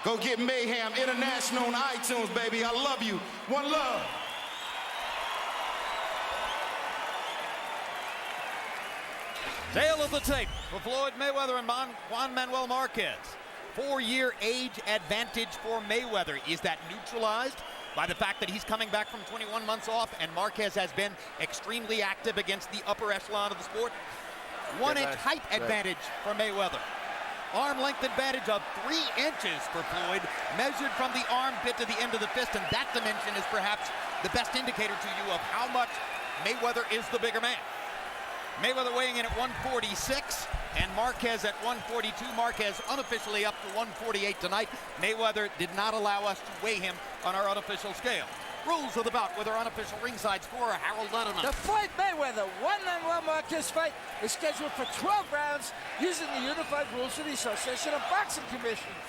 Go get Mayhem International on iTunes, baby. I love you. One love. Tale of the tape for Floyd Mayweather and Juan Manuel Marquez. 4-year age advantage for Mayweather. Is that neutralized by the fact that he's coming back from 21 months off and Marquez has been extremely active against the upper echelon of the sport? 1-inch height advantage for Mayweather. Arm length advantage of 3 inches for Floyd, measured from the armpit to the end of the fist, and that dimension is perhaps the best indicator to you of how much Mayweather is the bigger man. Mayweather weighing in at 146 and Marquez at 142. Marquez unofficially up to 148 tonight. Mayweather did not allow us to weigh him on our unofficial scale. Rules of the bout with our unofficial ringside scorer, Harold Letterman. The Floyd Mayweather Juan Manuel Marquez fight is scheduled for 12 rounds using the unified rules of the Association of Boxing Commissions.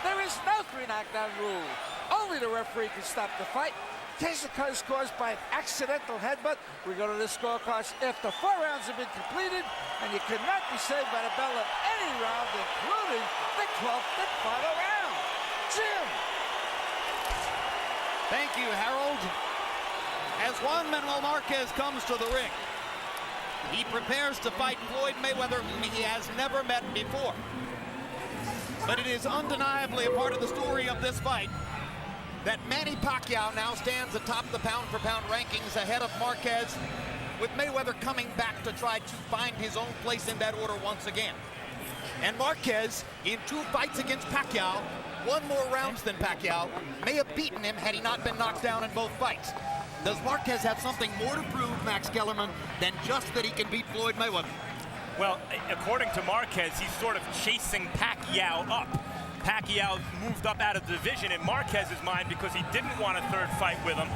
There is no 3-knockdown rule. Only the referee can stop the fight. Case occurs caused by an accidental headbutt. We go to the scorecards after 4 rounds have been completed, and you cannot be saved by the bell of any round, including the 12th and final round. Jim. Thank you, Harold. As Juan Manuel Marquez comes to the ring, he prepares to fight Floyd Mayweather, whom he has never met before. But it is undeniably a part of the story of this fight that Manny Pacquiao now stands atop the pound-for-pound rankings ahead of Marquez, with Mayweather coming back to try to find his own place in that order once again. And Marquez, in 2 fights against Pacquiao, won more rounds than Pacquiao, may have beaten him had he not been knocked down in both fights. Does Marquez have something more to prove, Max Kellerman, than just that he can beat Floyd Mayweather? Well, according to Marquez, he's sort of chasing Pacquiao up. Pacquiao moved up out of the division in Marquez's mind because he didn't want a 3rd fight with him.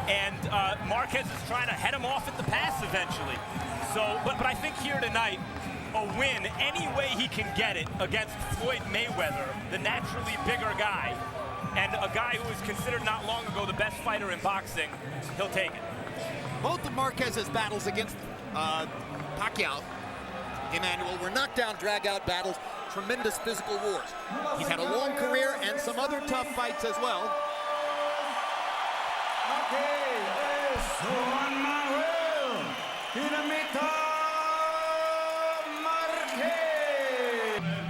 And Marquez is trying to head him off at the pass eventually. So, but I think here tonight, a win, any way he can get it against Floyd Mayweather, the naturally bigger guy, and a guy who was considered not long ago the best fighter in boxing, he'll take it. Both of Marquez's battles against Pacquiao, Emmanuel, were knockdown, drag-out battles, tremendous physical wars. He's had a long career and some other tough fights as well. Juan Manuel in the middle.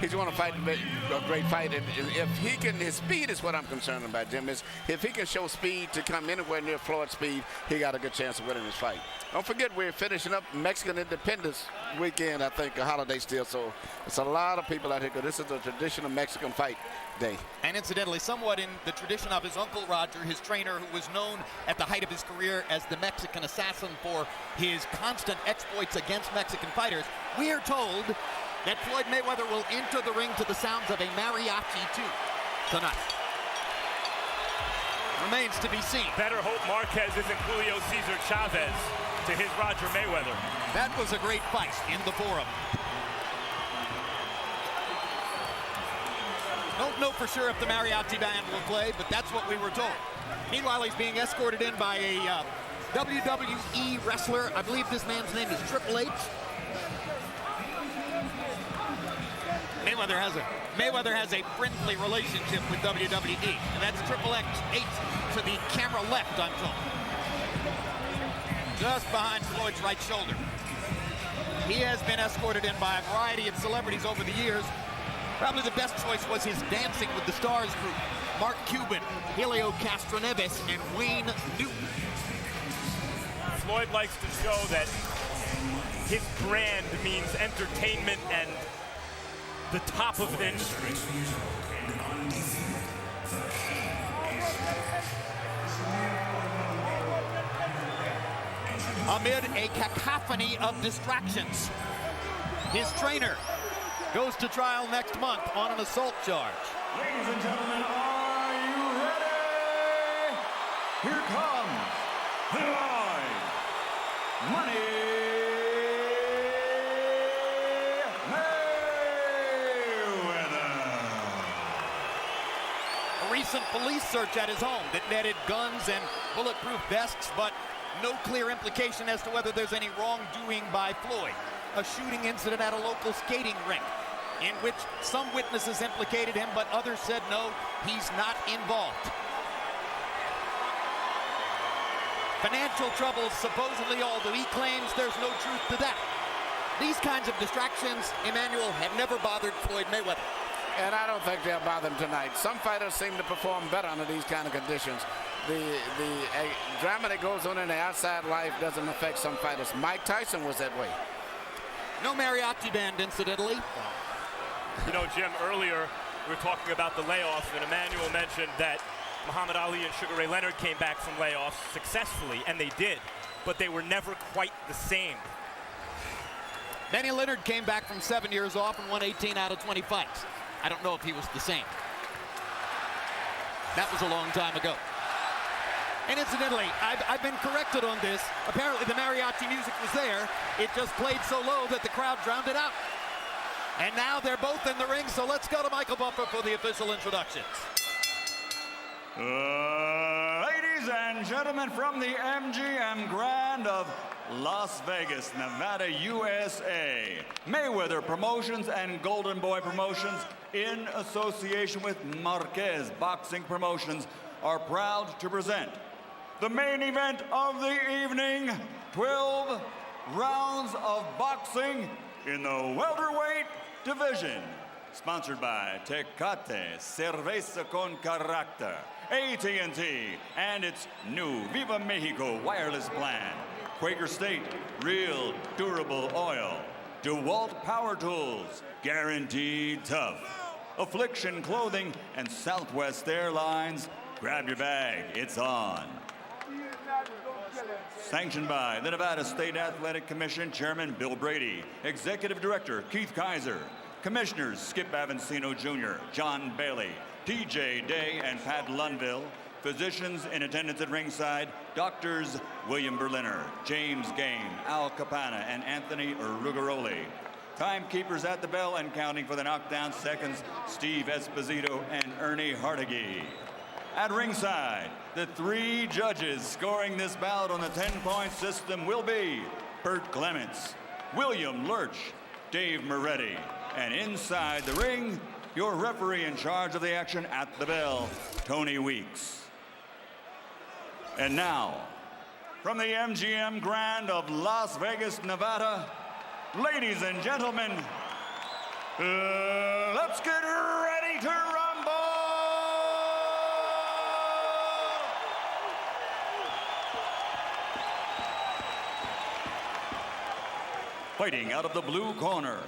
He's going to fight a great fight, and if he can, his speed is what I'm concerned about, Jim. Is if he can show speed to come anywhere near Floyd's speed, he got a good chance of winning this fight. Don't forget, we're finishing up Mexican Independence weekend, I think, a holiday still, so it's a lot of people out here, because this is a traditional Mexican fight day. And incidentally, somewhat in the tradition of his uncle Roger, his trainer, who was known at the height of his career as the Mexican assassin for his constant exploits against Mexican fighters, we are told that Floyd Mayweather will enter the ring to the sounds of a mariachi too tonight. Remains to be seen. Better hope Marquez isn't Julio Cesar Chavez to his Roger Mayweather. That was a great fight in the forum. Don't know for sure if the mariachi band will play, but that's what we were told. Meanwhile, he's being escorted in by a WWE wrestler. I believe this man's name is Triple H. Mayweather has a friendly relationship with WWE, and that's Triple H to the camera left, I'm told. Just behind Floyd's right shoulder. He has been escorted in by a variety of celebrities over the years. Probably the best choice was his Dancing with the Stars group. Mark Cuban, Helio Castroneves, and Wayne Newton. Floyd likes to show that his brand means entertainment and the top of the industry. Amid a cacophony of distractions, his trainer goes to trial next month on an assault charge. Ladies and gentlemen, are you ready? Here comes Floyd Money Mayweather. A recent police search at his home that netted guns and bulletproof vests, but no clear implication as to whether there's any wrongdoing by Floyd. A shooting incident at a local skating rink. in which some witnesses implicated him, but others said no, he's not involved. Financial troubles, supposedly, although he claims there's no truth to that. These kinds of distractions, Emmanuel, have never bothered Floyd Mayweather. And I don't think they'll bother him tonight. Some fighters seem to perform better under these kind of conditions. The drama that goes on in the outside life doesn't affect some fighters. Mike Tyson was that way. No mariachi band, incidentally. You know, Jim, earlier we were talking about the layoffs, and Emmanuel mentioned that Muhammad Ali and Sugar Ray Leonard came back from layoffs successfully, and they did, but they were never quite the same. Benny Leonard came back from 7 years off and won 18 out of 20 fights. I don't know if he was the same. That was a long time ago. And incidentally, I've been corrected on this. Apparently the mariachi music was there. It just played so low that the crowd drowned it out. And now they're both in the ring, so let's go to Michael Buffer for the official introductions. Ladies and gentlemen, from the MGM Grand of Las Vegas, Nevada, USA, Mayweather Promotions and Golden Boy Promotions, in association with Marquez Boxing Promotions, are proud to present the main event of the evening, 12 rounds of boxing in the welterweight division. Sponsored by Tecate, Cerveza con Carácter, AT&T, and its new Viva Mexico wireless plan. Quaker State, real durable oil. DeWalt Power Tools, guaranteed tough. Affliction Clothing and Southwest Airlines, grab your bag, it's on. Sanctioned by the Nevada State Athletic Commission Chairman Bill Brady, Executive Director Keith Kaiser, Commissioners Skip Avancino Jr., John Bailey, TJ Day, and Pat Lundville. Physicians in attendance at ringside, Doctors William Berliner, James Game, Al Capana, and Anthony Rugaroli. Timekeepers at the bell and counting for the knockdown seconds, Steve Esposito and Ernie Hardigy. At ringside, the three judges scoring this bout on the 10-point system will be Bert Clements, William Lurch, Dave Moretti, and inside the ring, your referee in charge of the action at the bell, Tony Weeks. And now, from the MGM Grand of Las Vegas, Nevada, ladies and gentlemen, let's get ready to rumble! Fighting out of the blue corner,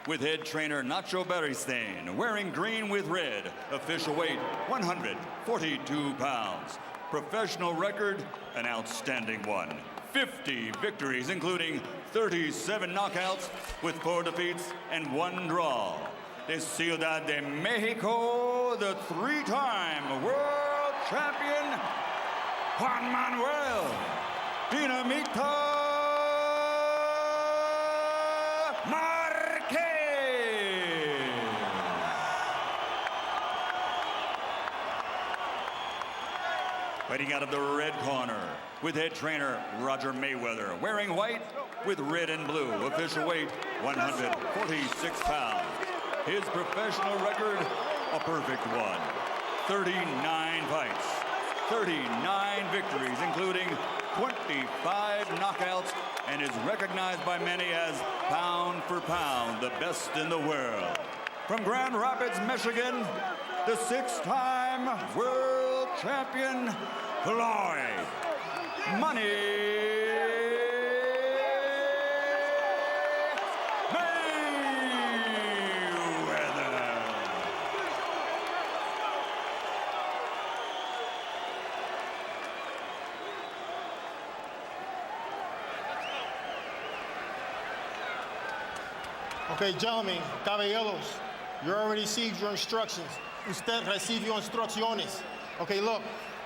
with head trainer Nacho Beristain, wearing green with red, official weight 142 pounds. Professional record, an outstanding one. 50 victories, including 37 knockouts with 4 defeats and 1 draw. De Ciudad de Mexico, the 3-time world champion, Juan Manuel Dinamita Marquez. Fighting out of the red corner, with head trainer Roger Mayweather, wearing white with red and blue, official weight 146 pounds. His professional record, a perfect one. 39 fights, 39 victories, including 25 knockouts, and is recognized by many as pound for pound the best in the world. From Grand Rapids, Michigan, the 6-time world champion, Floyd Money Mayweather. Okay, gentlemen, caballeros, you already received your instructions. Usted recibió instrucciones. Okay, look,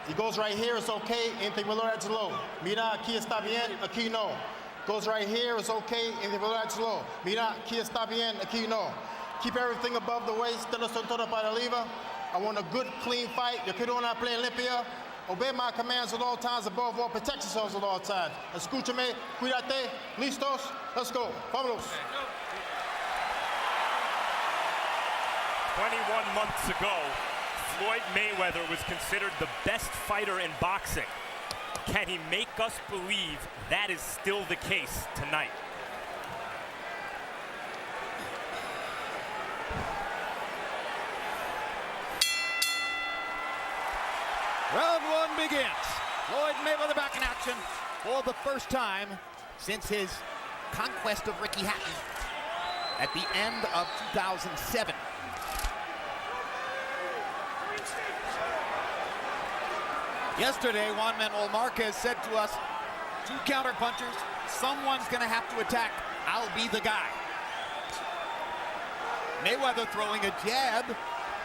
it goes right here, it's okay, intervalorlo. Mira, aquí está bien, aquí no. Goes right here, it's okay, intervalorlo. Mira, aquí está bien, aquí no. Keep everything above the waist, de la cintura para arriba. I want a good, clean fight. Yo quiero una pelea limpia. Obey my commands at all times, above all, protect yourselves at all times. Escúchame, cuídate, listos, let's go, vámonos. 21 months ago, Floyd Mayweather was considered the best fighter in boxing. Can he make us believe that is still the case tonight? Round one begins. Floyd Mayweather back in action for the first time since his conquest of Ricky Hatton at the end of 2007. Yesterday, Juan Manuel Marquez said to us, 2 counter punchers, someone's going to have to attack. I'll be the guy. Mayweather throwing a jab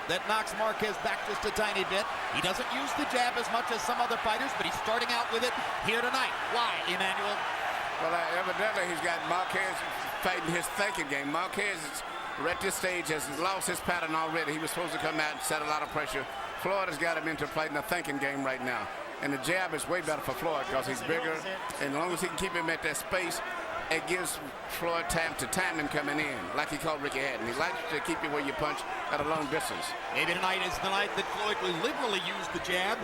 that knocks Marquez back just a tiny bit. He doesn't use the jab as much as some other fighters, but he's starting out with it here tonight. Why, Emmanuel? Well, evidently he's got Marquez fighting his thinking game. Marquez at this stage has lost his pattern already. He was supposed to come out and set a lot of pressure. Floyd has got him into playing the thinking game right now. And the jab is way better for Floyd because he's bigger. And as long as he can keep him at that space, it gives Floyd time to time him coming in, like he called Ricky Hatton. He likes to keep you where you punch at a long distance. Maybe tonight is the night that Floyd will liberally use the jab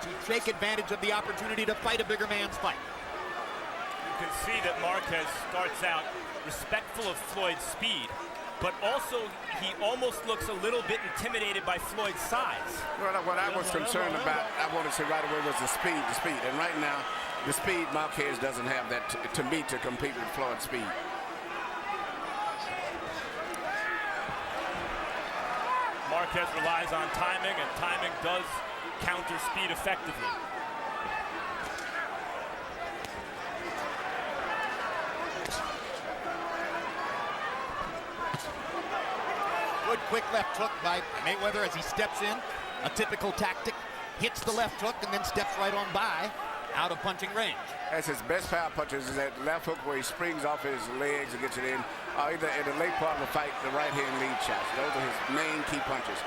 to take advantage of the opportunity to fight a bigger man's fight. You can see that Marquez starts out respectful of Floyd's speed, but also he almost looks a little bit intimidated by Floyd's size. Well, what I was concerned about, I wanted to say right away, was the speed. And right now, the speed, Marquez doesn't have that to me to compete with Floyd's speed. Marquez relies on timing, and timing does counter speed effectively. Good quick left hook by Mayweather as he steps in. A typical tactic. Hits the left hook and then steps right on by, out of punching range. That's his best power punches, is that left hook where he springs off his legs and gets it in, or either in the late part of the fight, the right-hand lead shots. Those are his main key punches.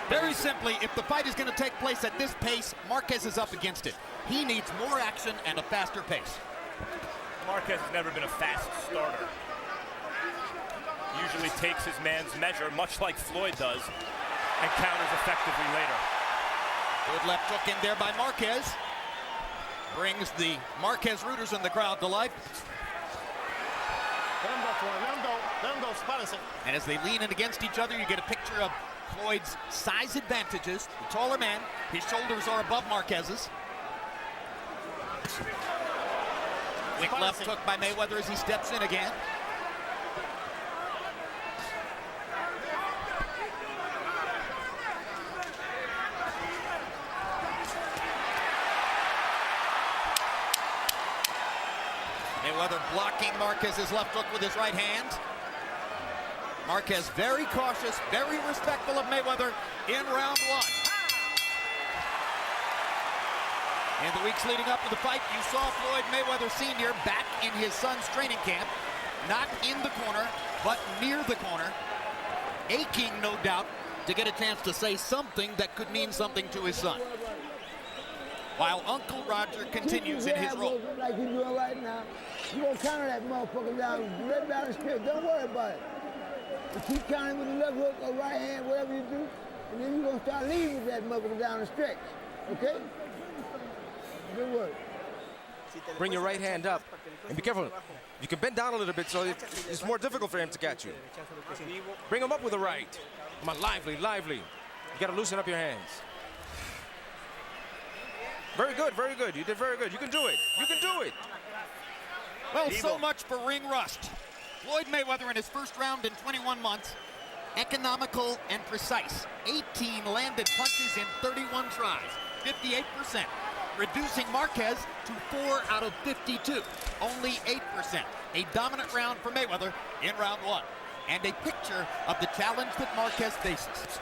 Very simply, if the fight is going to take place at this pace, Marquez is up against it. He needs more action and a faster pace. Marquez has never been a fast starter. Usually takes his man's measure, much like Floyd does, and counters effectively later. Good left hook in there by Marquez. Brings the Marquez rooters in the crowd to life. Let him go, Floyd. Let him go. Let him go. Spárense. And as they lean in against each other, you get a picture of Floyd's size advantages. The taller man, his shoulders are above Marquez's. Quick left hook by Mayweather as he steps in again. Mayweather blocking Marquez's left hook with his right hand. Marquez very cautious, very respectful of Mayweather in round one. In the weeks leading up to the fight, you saw Floyd Mayweather Sr. back in his son's training camp, not in the corner, but near the corner, aching, no doubt, to get a chance to say something that could mean something to his son. While Uncle Roger continues in his role. Like you're doing right now, you gonna counter that motherfucker down, right down the stretch. Don't worry about it. You keep counting with the left hook or right hand, whatever you do, and then you're gonna start leading that motherfucker down the stretch. Okay? Good work. Bring your right hand up and be careful. You can bend down a little bit so it's more difficult for him to catch you. Bring him up with the right. Come on, lively, lively. You gotta loosen up your hands. Very good, very good. You did very good. You can do it. You can do it. Well, so much for ring rust. Floyd Mayweather in his first round in 21 months, economical and precise. 18 landed punches in 31 tries, 58%. Reducing Marquez to 4 out of 52, only 8%. A dominant round for Mayweather in round one. And a picture of the challenge that Marquez faces.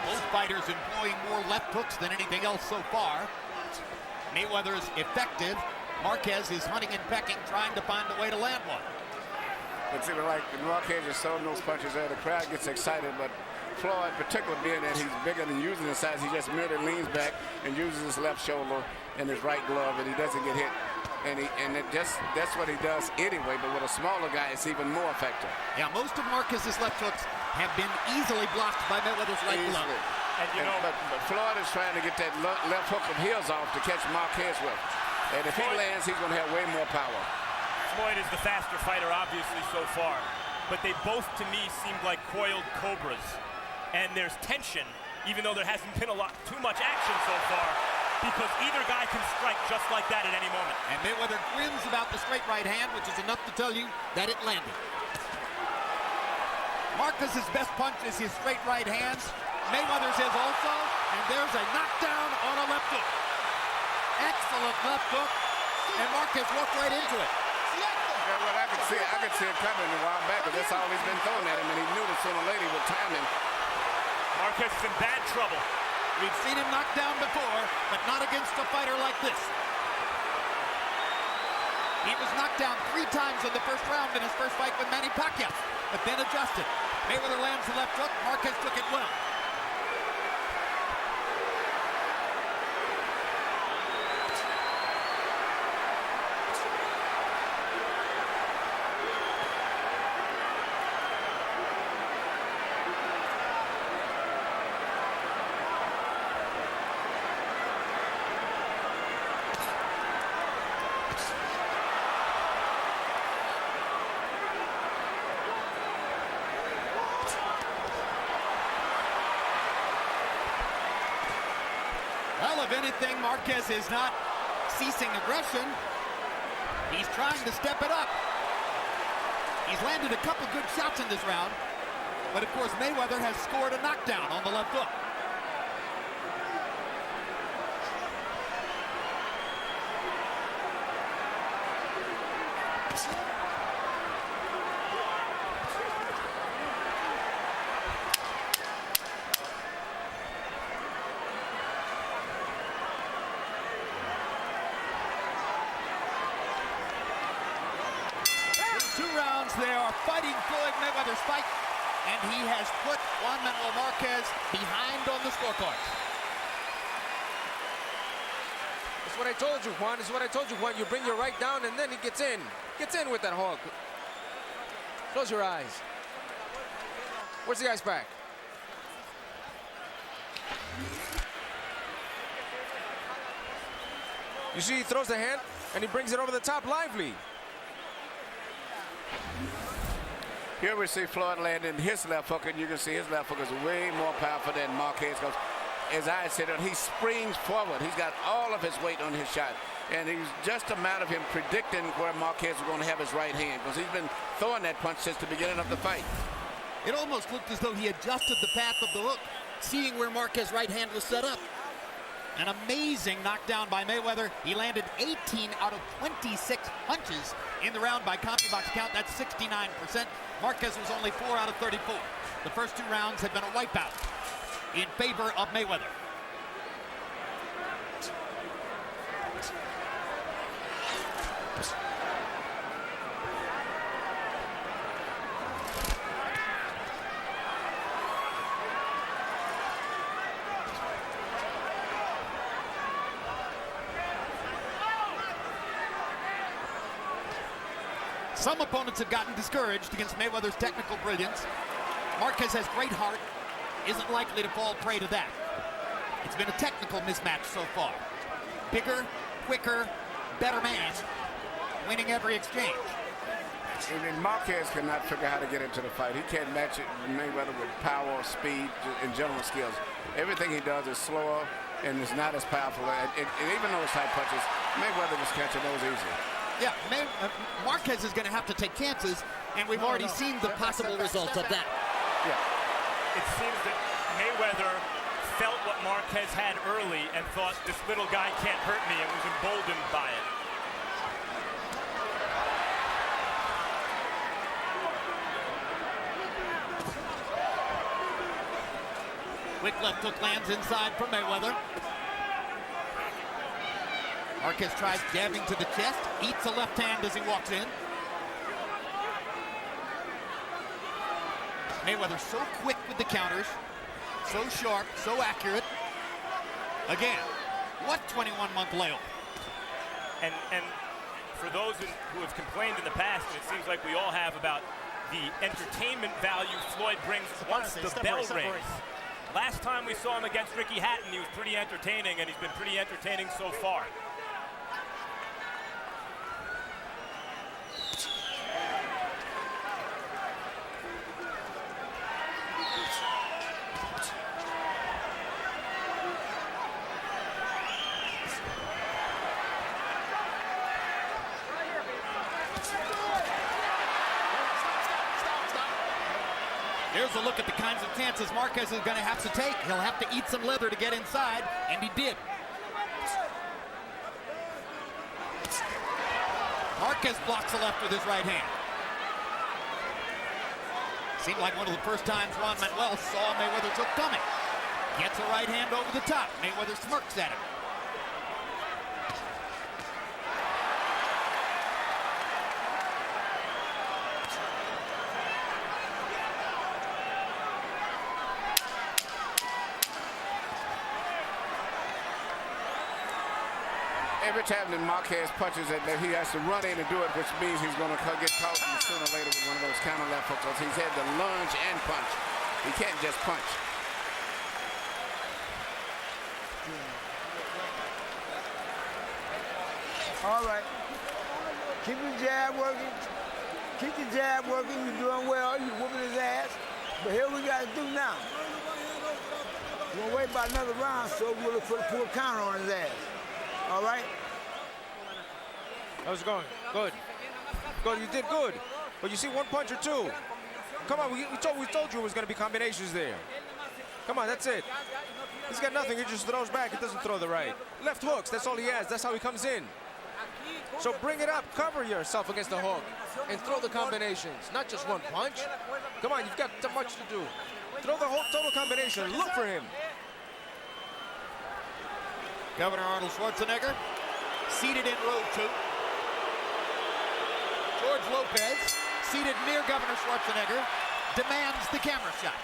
Both fighters employing more left hooks than anything else so far. Mayweather's effective. Marquez is hunting and pecking, trying to find a way to land one. It's even like Marquez is throwing those punches there. The crowd gets excited, but Floyd, particularly being that he's bigger than using his size, he just merely leans back and uses his left shoulder and his right glove, and he doesn't get hit that's what he does anyway. But with a smaller guy, it's even more effective. Yeah, most of Marquez's left hooks have been easily blocked by Mayweather's right glove. But Floyd is trying to get that left hook of his off to catch Marquez with. And if he lands, he's going to have way more power. Floyd is the faster fighter, obviously, so far. But they both, to me, seemed like coiled cobras. And there's tension, even though there hasn't been too much action so far, because either guy can strike just like that at any moment. And Mayweather grins about the straight right hand, which is enough to tell you that it landed. Marquez's best punch is his straight right hands. Mayweather's is also, and there's a knockdown on a left hook. Excellent left hook, and Marquez walked right into it. Yeah, well, I could see it coming a while back, but that's all he's been throwing at him, and he knew that sooner or later he would time him. Marquez is in bad trouble. We've seen him knocked down before, but not against a fighter like this. He was knocked down 3 times in the first round in his first fight with Manny Pacquiao, but then adjusted. Mayweather lands the left hook, Marquez took it well. Well, if anything, Marquez is not ceasing aggression. He's trying to step it up. He's landed a couple good shots in this round. But, of course, Mayweather has scored a knockdown on the left hook. They are fighting Floyd Mayweather's fight, and he has put Juan Manuel Marquez behind on the scorecards. That's what I told you, Juan. That's what I told you, Juan. You bring your right down, and then he gets in. Gets in with that hook. Close your eyes. Where's the ice pack? You see, he throws the hand, and he brings it over the top lively. Here we see Floyd landing his left hook, and you can see his left hook is way more powerful than Marquez goes. As I said, he springs forward. He's got all of his weight on his shot. And it's just a matter of him predicting where Marquez is going to have his right hand, because he's been throwing that punch since the beginning of the fight. It almost looked as though he adjusted the path of the hook, seeing where Marquez's right hand was set up. An amazing knockdown by Mayweather. He landed 18 out of 26 punches in the round by CompuBox count. That's 69%. Marquez was only 4 out of 34. The first 2 rounds had been a wipeout in favor of Mayweather. Some opponents have gotten discouraged against Mayweather's technical brilliance. Marquez has great heart, isn't likely to fall prey to that. It's been a technical mismatch so far. Bigger, quicker, better man, winning every exchange. And Marquez cannot figure out how to get into the fight. He can't match it Mayweather with power, speed, and general skills. Everything he does is slower and is not as powerful. And even those type punches, Mayweather was catching those easily. Yeah, Marquez is going to have to take chances, and we've already seen the possible results of that. Yeah. It seems that Mayweather felt what Marquez had early and thought, this little guy can't hurt me, and was emboldened by it. Quick left hook lands inside for Mayweather. Marquez tries jabbing to the chest, eats a left hand as he walks in. Mayweather so quick with the counters, so sharp, so accurate. Again, what 21-month layoff? And for those who have complained in the past, and it seems like we all have, about the entertainment value Floyd brings once the bell rings. Last time we saw him against Ricky Hatton, he was pretty entertaining, and he's been pretty entertaining so far. Here's a look at the kinds of chances Marquez is going to have to take. He'll have to eat some leather to get inside, and he did. Marquez blocks the left with his right hand. Seemed like one of the first times Juan Manuel saw Mayweather's hook coming. Gets a right hand over the top. Mayweather smirks at him. Every time that Marquez punches it, that he has to run in and do it, which means he's going to get caught sooner or later with one of those counter left hooks. He's had to lunge and punch. He can't just punch. All right. Keep your jab working. Keep your jab working. You're doing well. You're whooping his ass. But here we got to do now. We're going to wait about another round, so we'll look for the full counter on his ass. All right? How's it going? Good. Good, you did good. But you see one punch or two. Come on, we told you it was going to be combinations there. Come on, that's it. He's got nothing, he just throws back, he doesn't throw the right. Left hooks, that's all he has, that's how he comes in. So bring it up, cover yourself against the hook, and throw the combinations, not just one punch. Come on, you've got so much to do. Throw the whole total combination, look for him. Governor Arnold Schwarzenegger seated in row 2. George Lopez, seated near Governor Schwarzenegger, demands the camera shot.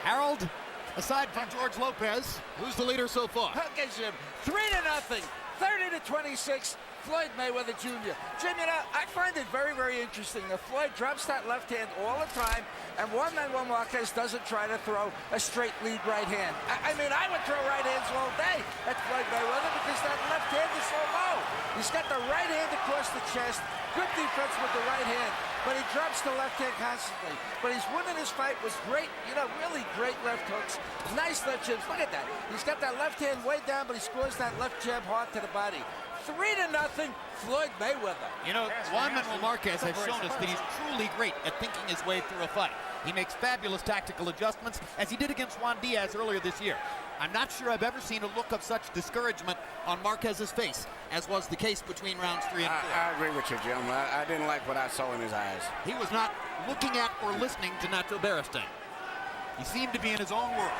Harold, aside from George Lopez, who's the leader so far? Against him, 3-0, 30-26. Floyd Mayweather Jr. Jim, you know, I find it very, very interesting that Floyd drops that left hand all the time, and Juan Manuel Marquez doesn't try to throw a straight lead right hand. I mean, I would throw right hands all day at Floyd Mayweather because that left hand is so low. He's got the right hand across the chest, good defense with the right hand, but he drops the left hand constantly. But he's winning his fight with great, you know, really great left hooks, nice left jabs. Look at that. He's got that left hand way down, but he scores that left jab hard to the body. 3-0, Floyd Mayweather. You know, Juan Manuel Marquez has shown us that he's truly great at thinking his way through a fight. He makes fabulous tactical adjustments, as he did against Juan Diaz earlier this year. I'm not sure I've ever seen a look of such discouragement on Marquez's face, as was the case between rounds 3 and 4. I agree with you, Jim. I didn't like what I saw in his eyes. He was not looking at or listening to Nacho Beristain. He seemed to be in his own world.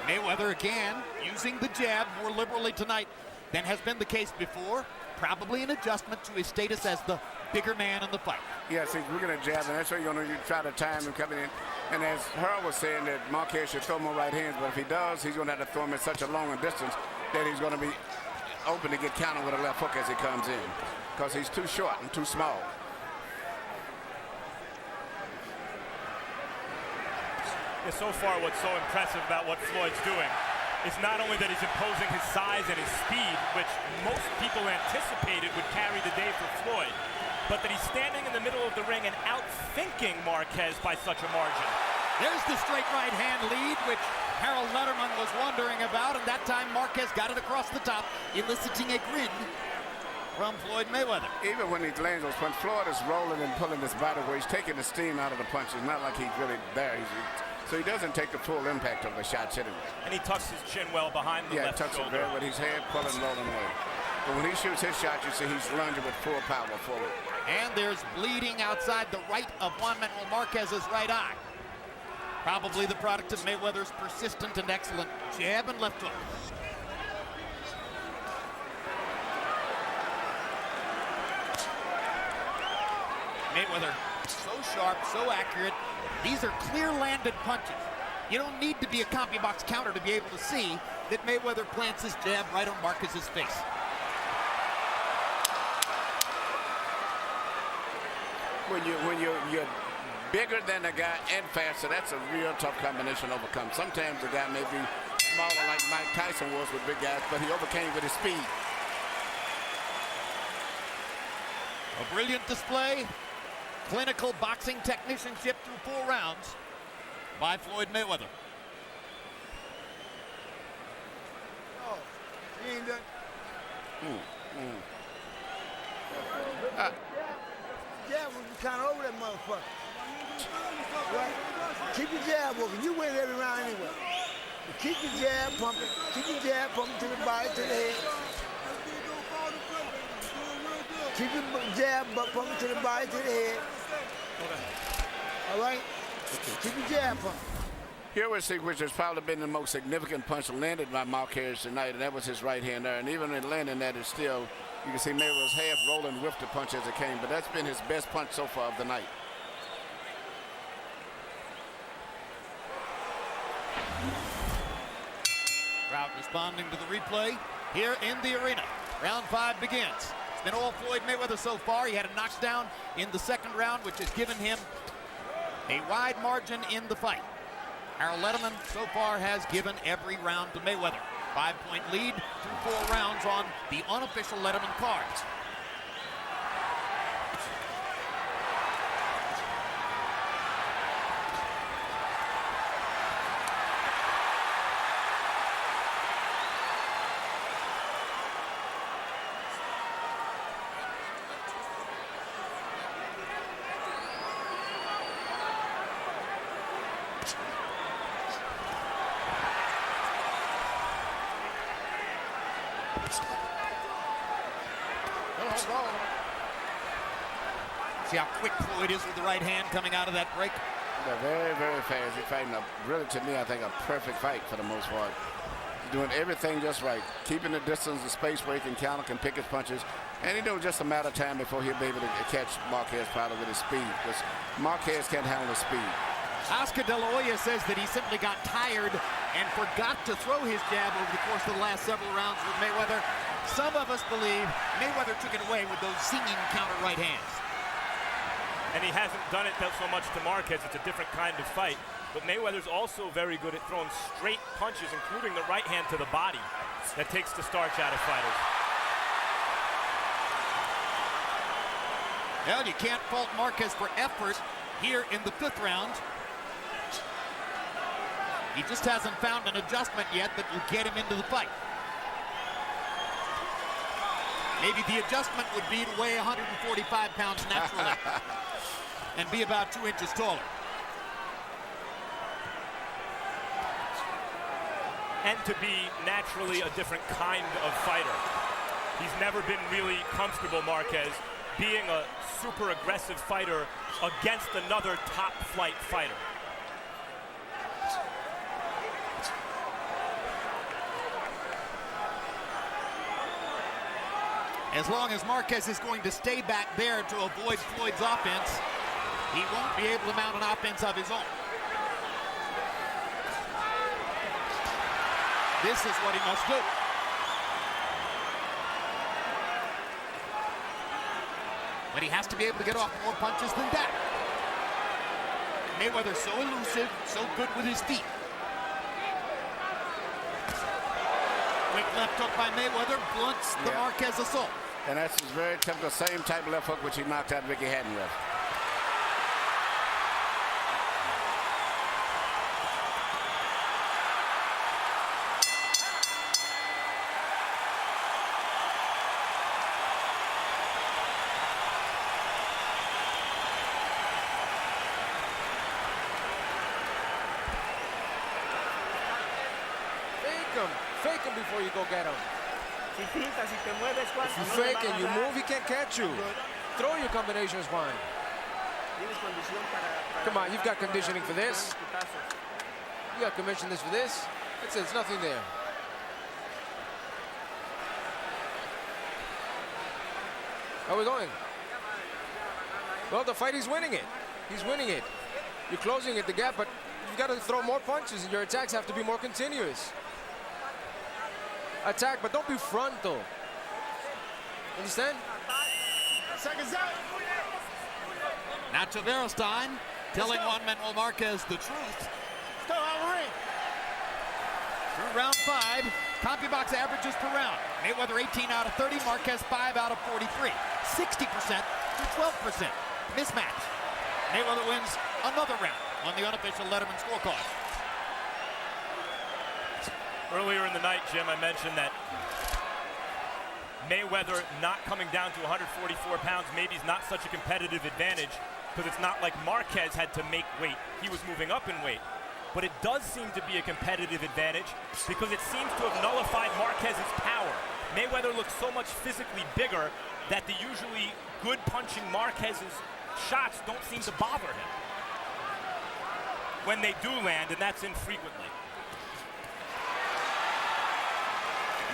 Mayweather again using the jab more liberally tonight than has been the case before. Probably an adjustment to his status as the bigger man in the fight. Yes, he's looking at jab, and that's why you're going to try to time him coming in. And as Harold was saying, that Marquez should throw more right hands, but if he does, he's going to have to throw him at such a long distance that he's going to be open to get countered with a left hook as he comes in, because he's too short and too small. So far, what's so impressive about what Floyd's doing is not only that he's imposing his size and his speed, which most people anticipated would carry the day for Floyd, but that he's standing in the middle of the ring and outthinking Marquez by such a margin. There's the straight right hand lead, which Harold Letterman was wondering about, and that time Marquez got it across the top, eliciting a grin from Floyd Mayweather. Even when he lands those punches, Floyd is rolling and pulling his body where he's taking the steam out of the punches. Not like he's really there. So he doesn't take the full impact of the shots anyway. And he tucks his chin well behind the left tucks shoulder. it very with his head pulling rolling away. But when he shoots his shot, you see he's lunging with full power forward. And there's bleeding outside the right of Juan Manuel Marquez's right eye. Probably the product of Mayweather's persistent and excellent jab and left hook. Mayweather so sharp, so accurate. These are clear landed punches. You don't need to be a CompuBox counter to be able to see that Mayweather plants his jab right on Marquez's face. When you're bigger than the guy and faster, that's a real tough combination to overcome. Sometimes the guy may be smaller like Mike Tyson was with big guys, but he overcame with his speed. A brilliant display, clinical boxing technicianship through 4 rounds by Floyd Mayweather. Oh, he ain't done. Jab was kind of over that motherfucker. Right? Keep your jab working. You win every round anyway. But keep your jab pumping. Keep your jab pumping to the body, to the head. Keep your jab pumping to the body, to the head. All right? Keep your jab pumping. Here we see which has probably been the most significant punch landed by Marquez tonight, and that was his right hand there. And even in landing that, is still, you can see Mayweather's half rolling with the punch as it came, but that's been his best punch so far of the night. Crowd responding to the replay here in the arena. Round 5 begins. It's been all Floyd Mayweather so far. He had a knockdown in the 2nd round, which has given him a wide margin in the fight. Harold Letterman so far has given every round to Mayweather. 5-point lead through 4 rounds on the unofficial Letterman cards. See how quick Floyd is with the right hand coming out of that break? They're very, very fast. He's fighting really, to me, I think, a perfect fight for the most part. He's doing everything just right. Keeping the distance, the space where he can counter, can pick his punches. And he knows just a matter of time before he'll be able to catch Marquez probably with his speed, because Marquez can't handle his speed. Oscar De La Hoya says that he simply got tired and forgot to throw his jab over the course of the last several rounds with Mayweather. Some of us believe Mayweather took it away with those singing counter right hands. And he hasn't done it so much to Marquez. It's a different kind of fight. But Mayweather's also very good at throwing straight punches, including the right hand to the body, that takes the starch out of fighters. Well, you can't fault Marquez for effort here in the 5th round. He just hasn't found an adjustment yet that will get him into the fight. Maybe the adjustment would be to weigh 145 pounds naturally and be about 2 inches taller. And to be naturally a different kind of fighter. He's never been really comfortable, Marquez, being a super aggressive fighter against another top flight fighter. As long as Marquez is going to stay back there to avoid Floyd's offense, he won't be able to mount an offense of his own. This is what he must do. But he has to be able to get off more punches than that. Mayweather's so elusive, so good with his feet. Quick left hook by Mayweather blunts the Marquez assault. And that's his very typical same type of left hook which he knocked out Ricky Hatton with. Fake him before you go get him. If you fake and you move, he can't catch you. Throw your combinations, Juan. Come on, you've got conditioning for this. You got conditioning for this. That's it, it's nothing there. How are we going? Well, the fight, he's winning it. He's winning it. You're closing it, the gap, but you've got to throw more punches, and your attacks have to be more continuous. Attack, but don't be frontal. Understand? Seconds out. Now Taverostein telling Juan Manuel Marquez the truth. Still out of ring. Through round 5, CompuBox averages per round. Mayweather 18 out of 30, Marquez 5 out of 43. 60% to 12%. Mismatch. Mayweather wins another round on the unofficial Letterman scorecard. Earlier in the night, Jim, I mentioned that Mayweather not coming down to 144 pounds maybe is not such a competitive advantage because it's not like Marquez had to make weight. He was moving up in weight. But it does seem to be a competitive advantage because it seems to have nullified Marquez's power. Mayweather looks so much physically bigger that the usually good punching Marquez's shots don't seem to bother him when they do land, and that's infrequently.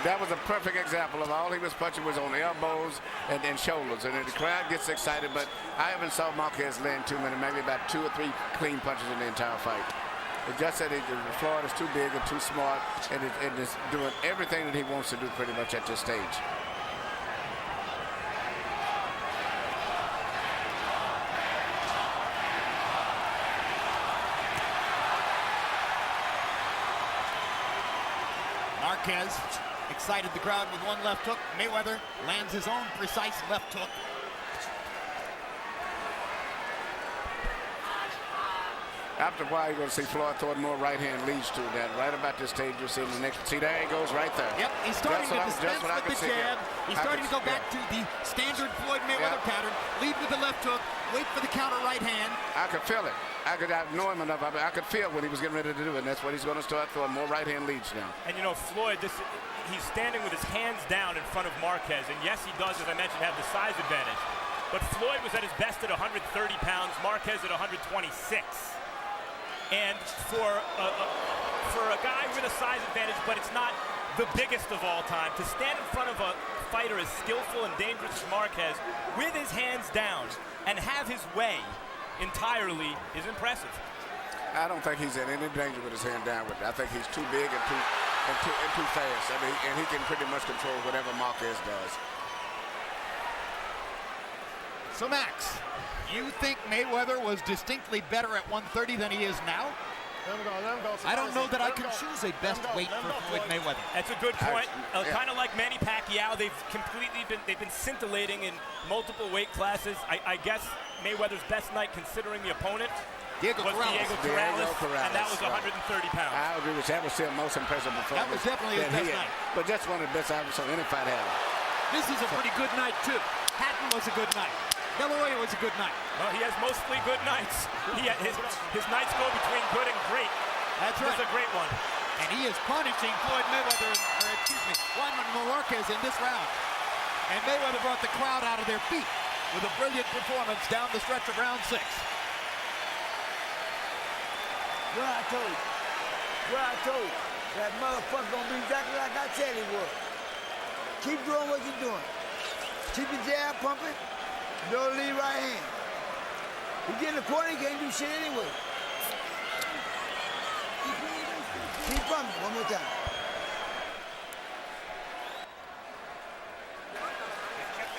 That was a perfect example of all he was punching was on the elbows and shoulders. And the crowd gets excited, but I haven't saw Marquez land too many, maybe about 2 or 3 clean punches in the entire fight. It's just that Floyd is too big and too smart and is doing everything that he wants to do pretty much at this stage. Marquez excited the crowd with one left hook. Mayweather lands his own precise left hook. After a while, you're going to see Floyd throwing more right-hand leads to that. Right about this stage, you'll see in the next. See, there he goes right there. Yep, he's starting to dispense with the jab. He's starting to go back to the standard Floyd Mayweather pattern. Lead with the left hook, wait for the counter right hand. I could feel it. I know him enough. I could feel what he was getting ready to do, and that's what he's going to start throwing more right-hand leads now. And you know, Floyd, he's standing with his hands down in front of Marquez, and yes, he does, as I mentioned, have the size advantage. But Floyd was at his best at 130 pounds, Marquez at 126. And for a guy with a size advantage, but it's not the biggest of all time, to stand in front of a fighter as skillful and dangerous as Marquez with his hands down and have his way entirely is impressive. I don't think he's in any danger with his hand down. I think he's too big and too fast. I mean, and he can pretty much control whatever Marquez does. So Max, you think Mayweather was distinctly better at 130 than he is now? I don't know that I can choose a best weight for Floyd Mayweather. That's a good point. Kind of like Manny Pacquiao, they've been scintillating in multiple weight classes. I guess Mayweather's best night, considering the opponent, Diego Corrales, and that was 130 pounds. I agree with you. That was still most impressive performance. That was definitely his best night. But that's one of the best I've ever seen any fight had. This is a pretty good night too. Hatton was a good night. De La Hoya was a good night. Well, he has mostly good nights. His nights go between good and great. That's right. It's a great one. And he is punishing Floyd Mayweather, Juan Manuel Marquez in this round. And Mayweather brought the crowd out of their feet with a brilliant performance down the stretch of round 6. Well, I told you. That motherfucker gonna be exactly like I said he was. Keep doing what you're doing. Keep your jab pumping. Don't lead right hand. You get in the corner, you can't do shit anyway. Keep pumping one more time.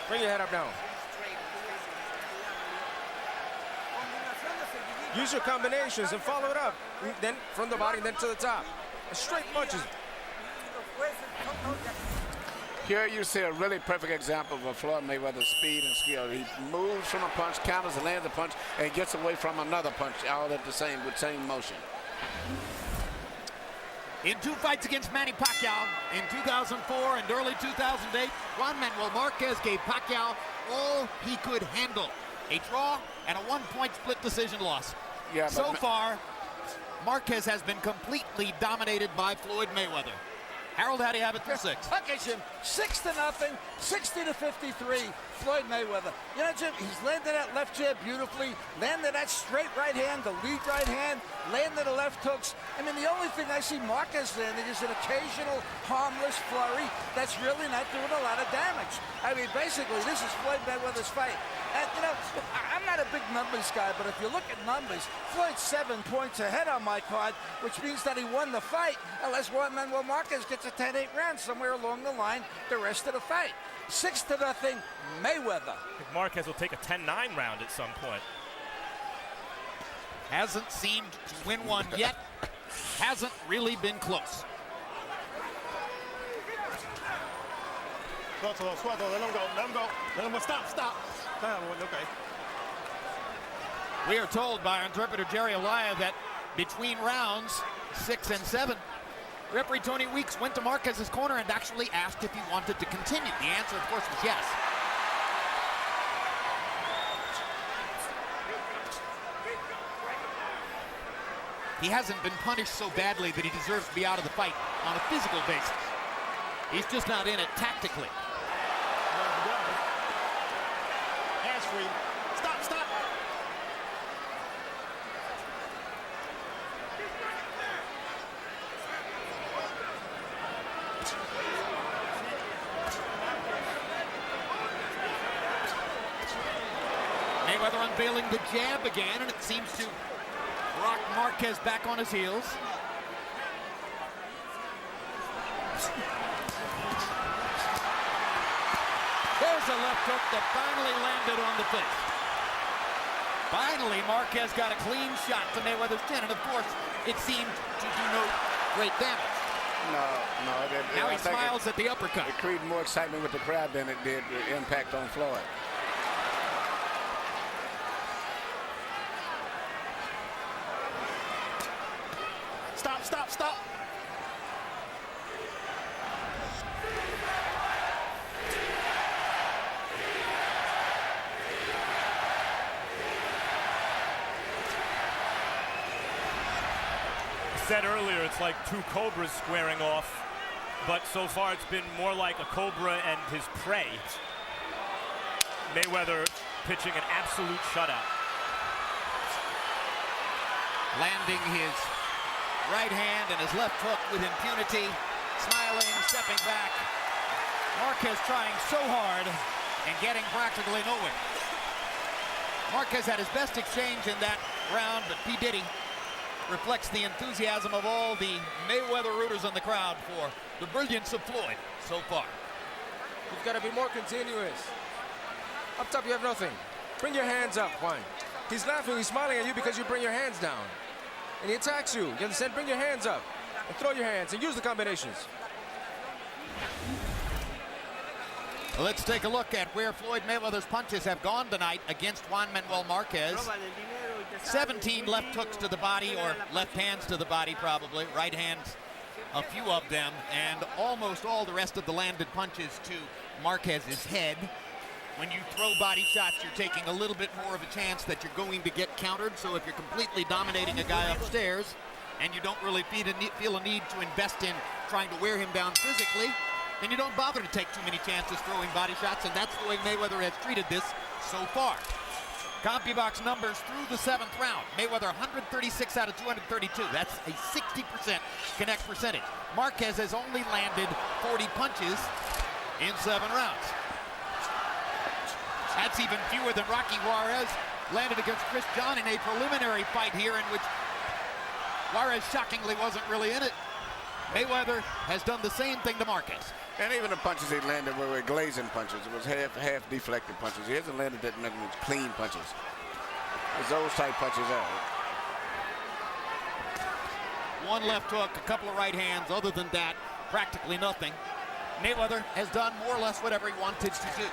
Bring your head up now. Use your combinations and follow it up. Then from the body, then to the top. Straight punches. Here you see a really perfect example of Floyd Mayweather's speed and skill. He moves from a punch, counters, and lands a punch, and gets away from another punch, all at the same motion. In 2 fights against Manny Pacquiao in 2004 and early 2008, Juan Manuel Marquez gave Pacquiao all he could handle. A draw and a 1-point split decision loss. Yeah, so far, Marquez has been completely dominated by Floyd Mayweather. Harold, how do you have it through 6? Okay, Jim. 6-0, 60-53, Floyd Mayweather. You know, Jim, he's landed that left jab beautifully, landed that straight right hand, the lead right hand, landed the left hooks. I mean, the only thing I see Marquez landing is an occasional harmless flurry that's really not doing a lot of damage. I mean, basically, this is Floyd Mayweather's fight. And, you know, I'm not a big numbers guy, but if you look at numbers, Floyd's 7 points ahead on my card, which means that he won the fight, unless Manuel Marquez gets a 10-8 round somewhere along the line the rest of the fight. 6-0, Mayweather. I think Marquez will take a 10-9 round at some point. Hasn't seemed to win one yet. Hasn't really been close. Suelto, let him go, let him go. Let him go, stop. Okay. We are told by our interpreter Jerry Alaya that between rounds 6 and 7, referee Tony Weeks went to Marquez's corner and actually asked if he wanted to continue. The answer, of course, was yes. He hasn't been punished so badly that he deserves to be out of the fight on a physical basis. He's just not in it tactically. Hands free. Stop. Mayweather unveiling the jab again, and it seems to rock Marquez back on his heels. There's a left hook that finally landed on the face. Finally, Marquez got a clean shot to Mayweather's chin, and of course, it seemed to do no great damage. No. Now he smiles at the uppercut. It created more excitement with the crowd than it did the impact on Floyd. Stop. Said earlier, it's like two cobras squaring off, but so far it's been more like a cobra and his prey. Mayweather pitching an absolute shutout. Landing his right hand and his left hook with impunity, smiling, stepping back. Marquez trying so hard and getting practically nowhere. Marquez had his best exchange in that round, but P. Diddy reflects the enthusiasm of all the Mayweather rooters in the crowd for the brilliance of Floyd so far. You've got to be more continuous. Up top, you have nothing. Bring your hands up, Juan. He's laughing, he's smiling at you because you bring your hands down. And he attacks you. You understand? Bring your hands up and throw your hands and use the combinations. Let's take a look at where Floyd Mayweather's punches have gone tonight against Juan Manuel Marquez. 17 left hooks to the body, or left hands to the body probably. Right hands, a few of them, and almost all the rest of the landed punches to Marquez's head. When you throw body shots, you're taking a little bit more of a chance that you're going to get countered. So if you're completely dominating a guy upstairs and you don't really feel a need to invest in trying to wear him down physically, then you don't bother to take too many chances throwing body shots, and that's the way Mayweather has treated this so far. CompuBox numbers through the 7th round. Mayweather 136 out of 232. That's a 60% connect percentage. Marquez has only landed 40 punches in 7 rounds. That's even fewer than Rocky Juarez landed against Chris John in a preliminary fight here in which Juarez shockingly wasn't really in it. Mayweather has done the same thing to Marquez. And even the punches he landed were glazing punches. It was half deflected punches. He hasn't landed that many clean punches. It's those type punches out. One left hook, a couple of right hands. Other than that, practically nothing. Mayweather has done more or less whatever he wanted to do.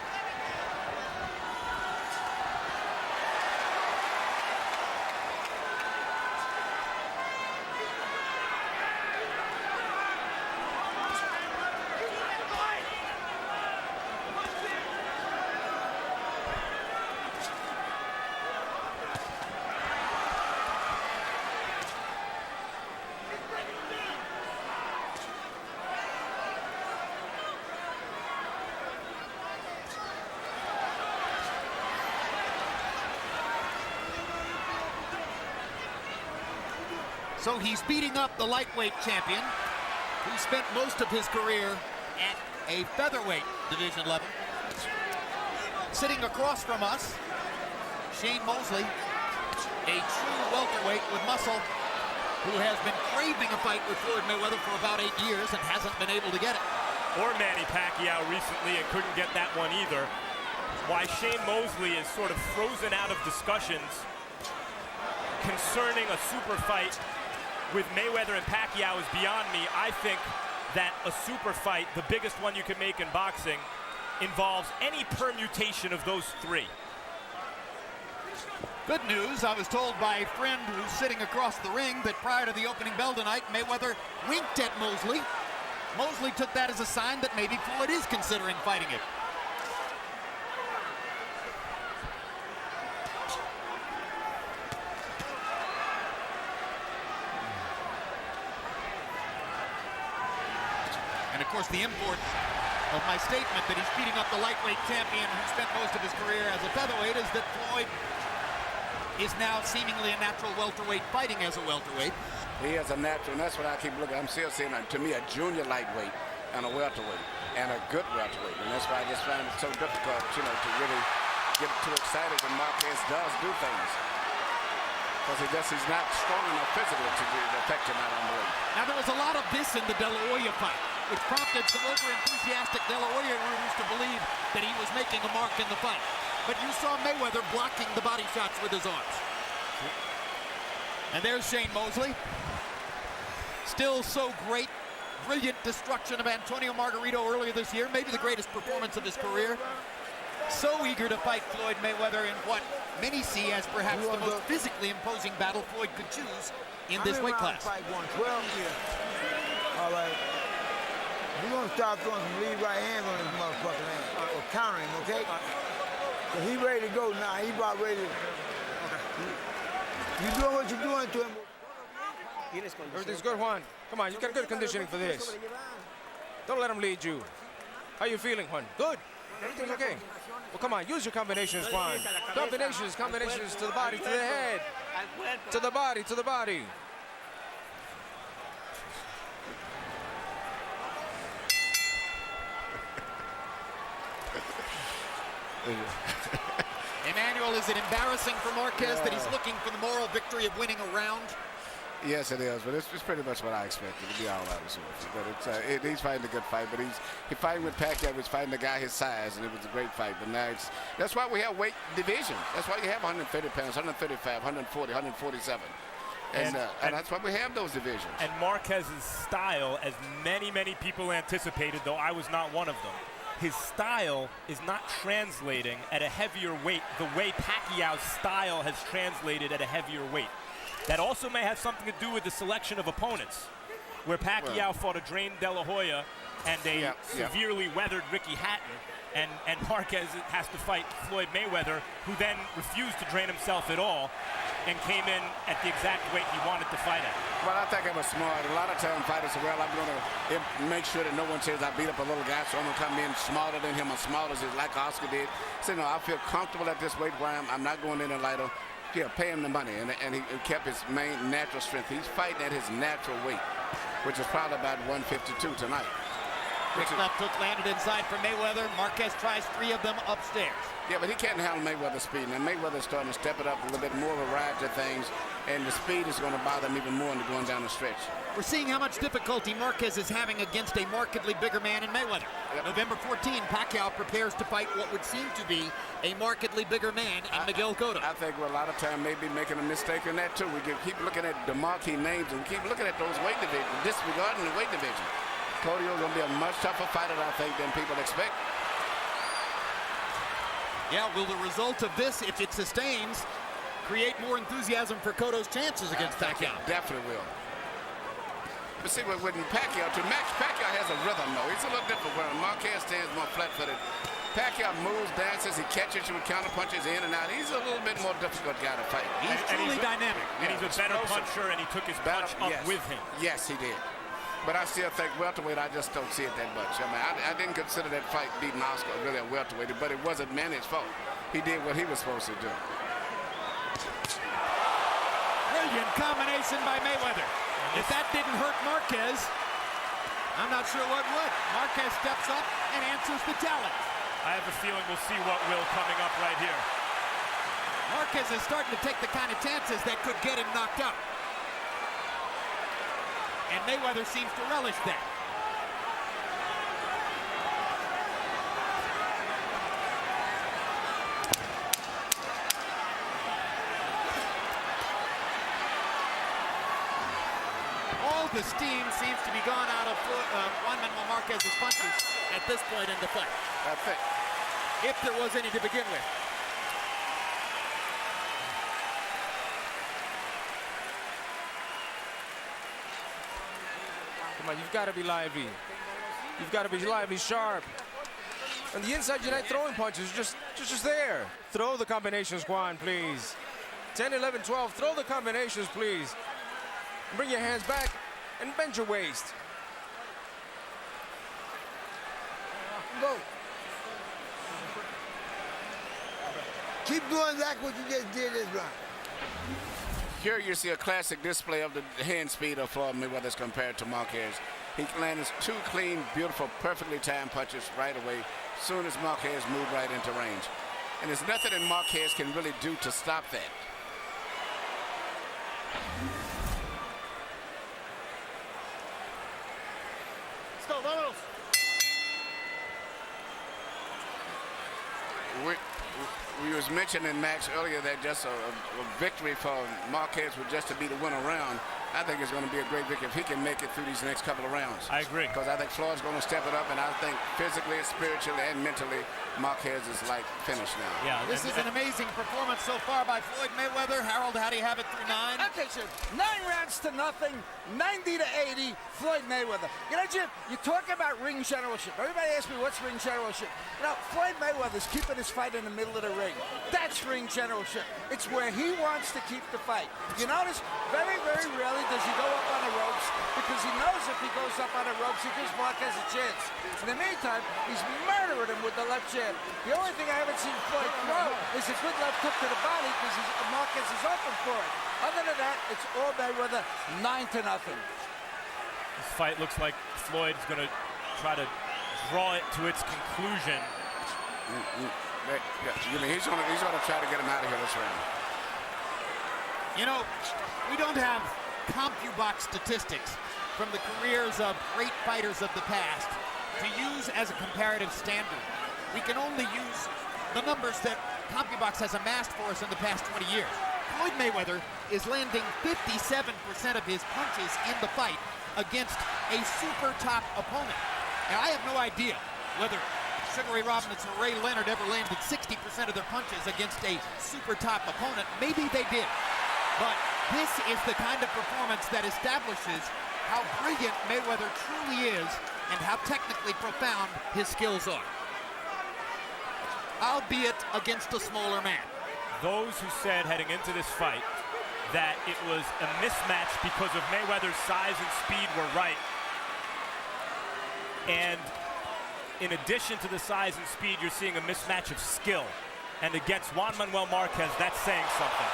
So he's beating up the lightweight champion, who spent most of his career at a featherweight division level. Sitting across from us Shane Mosley, a true welterweight with muscle, who has been craving a fight with Floyd Mayweather for about 8 years and hasn't been able to get it. Or Manny Pacquiao recently and couldn't get that one either. Why Shane Mosley is sort of frozen out of discussions concerning a super fight with Mayweather and Pacquiao is beyond me. I think that a super fight, the biggest one you can make in boxing, involves any permutation of those three. Good news, I was told by a friend who's sitting across the ring that prior to the opening bell tonight, Mayweather winked at Mosley. Mosley took that as a sign that maybe Floyd is considering fighting it. And of course, the import of my statement that he's beating up the lightweight champion who spent most of his career as a featherweight is that Floyd is now seemingly a natural welterweight fighting as a welterweight. He is a natural, and that's what I keep looking at. I'm still saying, to me, a junior lightweight and a welterweight, and a good welterweight. And that's why I just find it so difficult, to really get too excited when Marquez does do things. Because he's not strong enough physically to affect him out on the weight. Now, there was a lot of this in the De La Hoya fight, which prompted some over-enthusiastic De La Hoya rooters to believe that he was making a mark in the fight. But you saw Mayweather blocking the body shots with his arms. And there's Shane Mosley. Still so great. Brilliant destruction of Antonio Margarito earlier this year. Maybe the greatest performance of his career. So eager to fight Floyd Mayweather in what many see as perhaps the most physically imposing battle Floyd could choose in this weight class. Fight 112 here. All right. We're going to start throwing some lead right hands on this motherfucker, man. Or countering, okay? So he ready to go now. He about ready to... You doing what you're doing to him. Everything's good, Juan. Come on, you got good conditioning for this. Don't let him lead you. How you feeling, Juan? Good. Everything's okay. Well, come on, use your combinations, Juan. Combinations to the body, to the head. To the body, to the body. Manuel, is it embarrassing for Marquez that he's looking for the moral victory of winning a round? Yes, it is, but it's pretty much what I expected, to be all honest with you. But he's fighting a good fight, but he's fighting with Pacquiao, he's fighting a guy his size, and it was a great fight. But now that's why we have weight divisions. That's why you have 130 pounds, 135, 140, 147. And that's why we have those divisions. And Marquez's style, as many people anticipated, though I was not one of them, his style is not translating at a heavier weight the way Pacquiao's style has translated at a heavier weight. That also may have something to do with the selection of opponents, where Pacquiao fought a drained De La Hoya and a severely weathered Ricky Hatton, and Marquez has to fight Floyd Mayweather, who then refused to drain himself at all and came in at the exact weight he wanted to fight at. Well, I think it was smart. A lot of times fighters say, well, I'm going to make sure that no one says I beat up a little guy, so I'm going to come in smaller than him or smaller like Oscar did. So, I feel comfortable at this weight where I'm not going in there lighter. Yeah, pay him the money, and he kept his main natural strength. He's fighting at his natural weight, which is probably about 152 tonight. Quick left hook landed inside for Mayweather. Marquez tries 3 of them upstairs. Yeah, but he can't handle Mayweather's speed. And Mayweather's starting to step it up a little bit more, arrive to things, and the speed is going to bother him even more when they're going down the stretch. We're seeing how much difficulty Marquez is having against a markedly bigger man in Mayweather. Yep. November 14, Pacquiao prepares to fight what would seem to be a markedly bigger man in Miguel Cotto. I think we're a lot of time maybe making a mistake in that too. We keep looking at the marquee names and keep looking at those weight divisions, disregarding the weight division. Cotto is going to be a much tougher fighter, I think, than people expect. Yeah, will the result of this, if it sustains, create more enthusiasm for Cotto's chances against Pacquiao? It definitely will. But see, when Pacquiao has a rhythm, though. He's a little different. When Marquez stands more flat-footed, Pacquiao moves, dances, he catches you with counter punches in and out. He's a little bit more difficult guy to fight. He's truly dynamic. And he's a better puncher, and he took his punch up with him. Yes, he did. But I still think welterweight, I just don't see it that much. I mean, I didn't consider that fight beating Oscar really a welterweight, but it wasn't Manny's fault. He did what he was supposed to do. Brilliant combination by Mayweather. If that didn't hurt Marquez, I'm not sure what would. Marquez steps up and answers the challenge. I have a feeling we'll see what will coming up right here. Marquez is starting to take the kind of chances that could get him knocked out. And Mayweather seems to relish that. All the steam seems to be gone out of Juan Manuel Marquez's punches at this point in the fight. That's it. If there was any to begin with. Come on, you've got to be lively. You've got to be lively, sharp. On the inside, you're not throwing punches, just there. Throw the combinations, Juan, please. 10, 11, 12, throw the combinations, please. Bring your hands back and bend your waist. Go. Keep doing like what you just did this round. Here you see a classic display of the hand speed of Floyd Mayweather compared to Marquez. He landed two clean, beautiful, perfectly timed punches right away, as soon as Marquez moved right into range. And there's nothing that Marquez can really do to stop that. Let's go, vámonos. We was mentioning, Max, earlier that just a victory for Marquez would just to be the winner round. I think it's going to be a great victory if he can make it through these next couple of rounds. I agree. Because I think Floyd's going to step it up, and I think physically, spiritually, and mentally, Marquez is like finished now. Yeah, this is an amazing performance so far by Floyd Mayweather. Harold, how do you have it through 9? Okay, sir. 9 rounds to nothing, 90 to 80, Floyd Mayweather. You know, Jim, you talk about ring generalship. Everybody asks me, what's ring generalship? You know, Floyd Mayweather's keeping his fight in the middle of the ring. That's ring generalship. It's where he wants to keep the fight. You notice, very, very rarely does he go up on the ropes, because he knows if he goes up on the ropes, he gives Marquez a chance. In the meantime, he's murdering him with the left jab. The only thing I haven't seen Floyd throw is a good left hook to the body, because Marquez is open for it. Other than that, it's all Mayweather, 9 to nothing. This fight looks like Floyd's going to try to draw it to its conclusion. He's going to try to get him out of here this round. You know, we don't have CompuBox statistics from the careers of great fighters of the past to use as a comparative standard. We can only use the numbers that CompuBox has amassed for us in the past 20 years. Floyd Mayweather is landing 57% of his punches in the fight against a super top opponent. And I have no idea whether Sugar Ray Robinson or Ray Leonard ever landed 60% of their punches against a super top opponent. Maybe they did. But this is the kind of performance that establishes how brilliant Mayweather truly is and how technically profound his skills are. Albeit against a smaller man. Those who said heading into this fight that it was a mismatch because of Mayweather's size and speed were right. And in addition to the size and speed, you're seeing a mismatch of skill. And against Juan Manuel Marquez, that's saying something.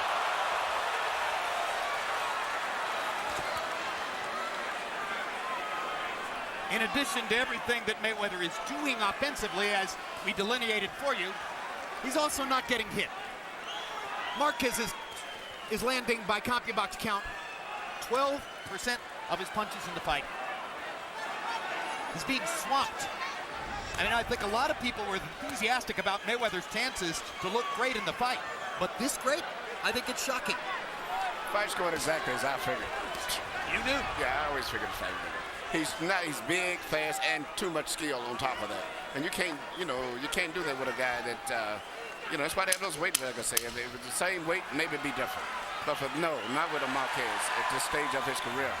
In addition to everything that Mayweather is doing offensively, as we delineated for you, he's also not getting hit. Marquez is landing, by CompuBox count, 12% of his punches in the fight. He's being swamped. I mean, I think a lot of people were enthusiastic about Mayweather's chances to look great in the fight. But this great, I think it's shocking. Fight's going exactly as I figured. You knew? Yeah, I always figured the fight would go. He's big, fast, and too much skill on top of that. And you can't do that with a guy that, that's why they have those weight, like I say. If it's the same weight, maybe it'd be different. But no, not with a Marquez at this stage of his career.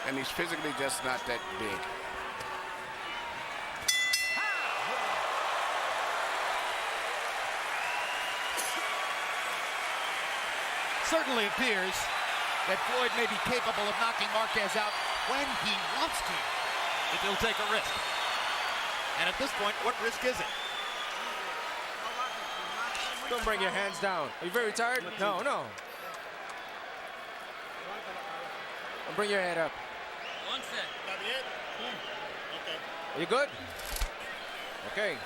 And he's physically just not that big. Certainly appears that Floyd may be capable of knocking Marquez out when he wants to, if he'll take a risk. And at this point, what risk is it? Don't bring your hands down. Are you very tired? No. Don't bring your head up. One set. Okay. Are you good? Okay.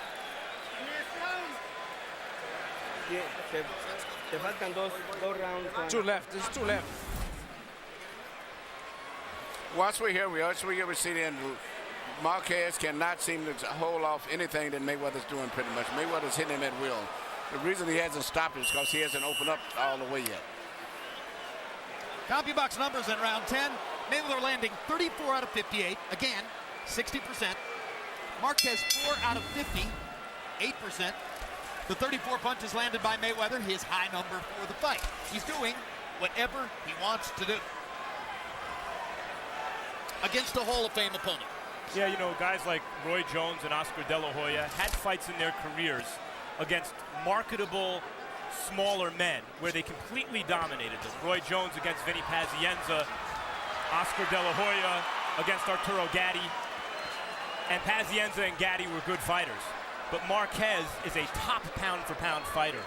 Yeah. Two left. There's two left. Once we see the end, Marquez cannot seem to hold off anything that Mayweather's doing pretty much. Mayweather's hitting him at will. The reason he hasn't stopped is because he hasn't opened up all the way yet. CompuBox numbers in round 10. Mayweather landing 34 out of 58. Again, 60%. Marquez 4 out of 50, 8%. The 34 punches landed by Mayweather, his high number for the fight. He's doing whatever he wants to do against a Hall of Fame opponent. Yeah, you know, guys like Roy Jones and Oscar De La Hoya had fights in their careers against marketable, smaller men where they completely dominated them. Roy Jones against Vinny Pazienza, Oscar De La Hoya against Arturo Gatti. And Pazienza and Gatti were good fighters. But Marquez is a top pound-for-pound fighter.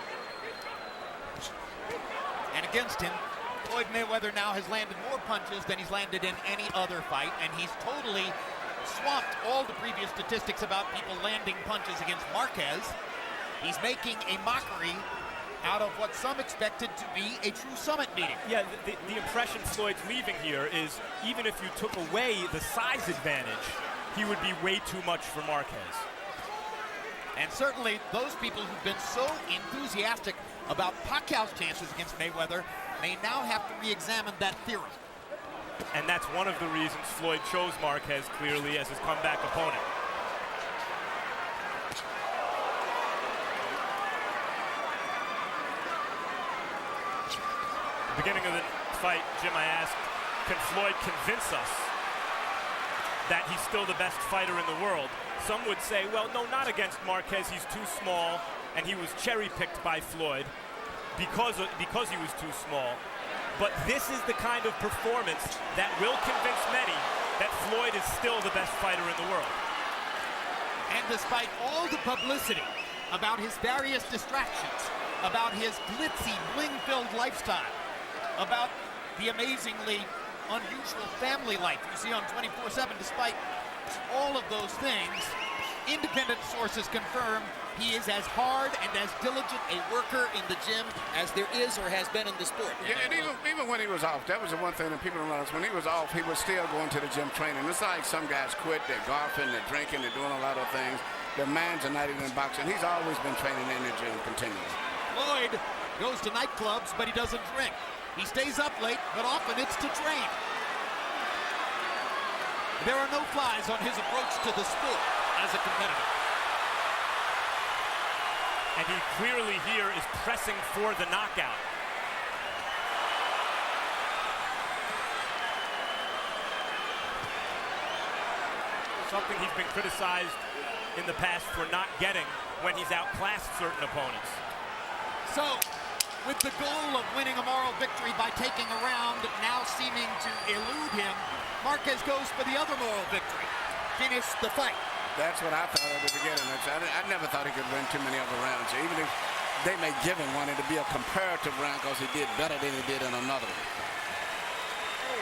And against him, Floyd Mayweather now has landed more punches than he's landed in any other fight, and he's totally swamped all the previous statistics about people landing punches against Marquez. He's making a mockery out of what some expected to be a true summit meeting. Yeah, the impression Floyd's leaving here is even if you took away the size advantage, he would be way too much for Marquez. And certainly those people who've been so enthusiastic about Pacquiao's chances against Mayweather may now have to re-examine that theory. And that's one of the reasons Floyd chose Marquez clearly as his comeback opponent. At the beginning of the fight, Jim, I asked, can Floyd convince us that he's still the best fighter in the world? Some would say, well, no, not against Marquez. He's too small, and he was cherry-picked by Floyd because he was too small. But this is the kind of performance that will convince many that Floyd is still the best fighter in the world. And despite all the publicity about his various distractions, about his glitzy, bling-filled lifestyle, about the amazingly unusual family life you see on 24/7, despite all of those things, independent sources confirm he is as hard and as diligent a worker in the gym as there is or has been in the sport. Yeah, and even when he was off, that was the one thing that people don't realize. When he was off, he was still going to the gym training. It's like some guys quit, they're golfing, they're drinking, they're doing a lot of things. Their minds are not even in boxing. He's always been training in the gym continually. Floyd goes to nightclubs, but he doesn't drink. He stays up late, but often it's to train. There are no flies on his approach to the sport as a competitor. And he clearly here is pressing for the knockout. Something he's been criticized in the past for not getting when he's outclassed certain opponents. So, with the goal of winning a moral victory by taking a round now seeming to elude him, Marquez goes for the other moral victory. Finish the fight. That's what I thought at the beginning. I never thought he could win too many other rounds. Even if they may give him one, it'd be a comparative round because he did better than he did in another one. Hey,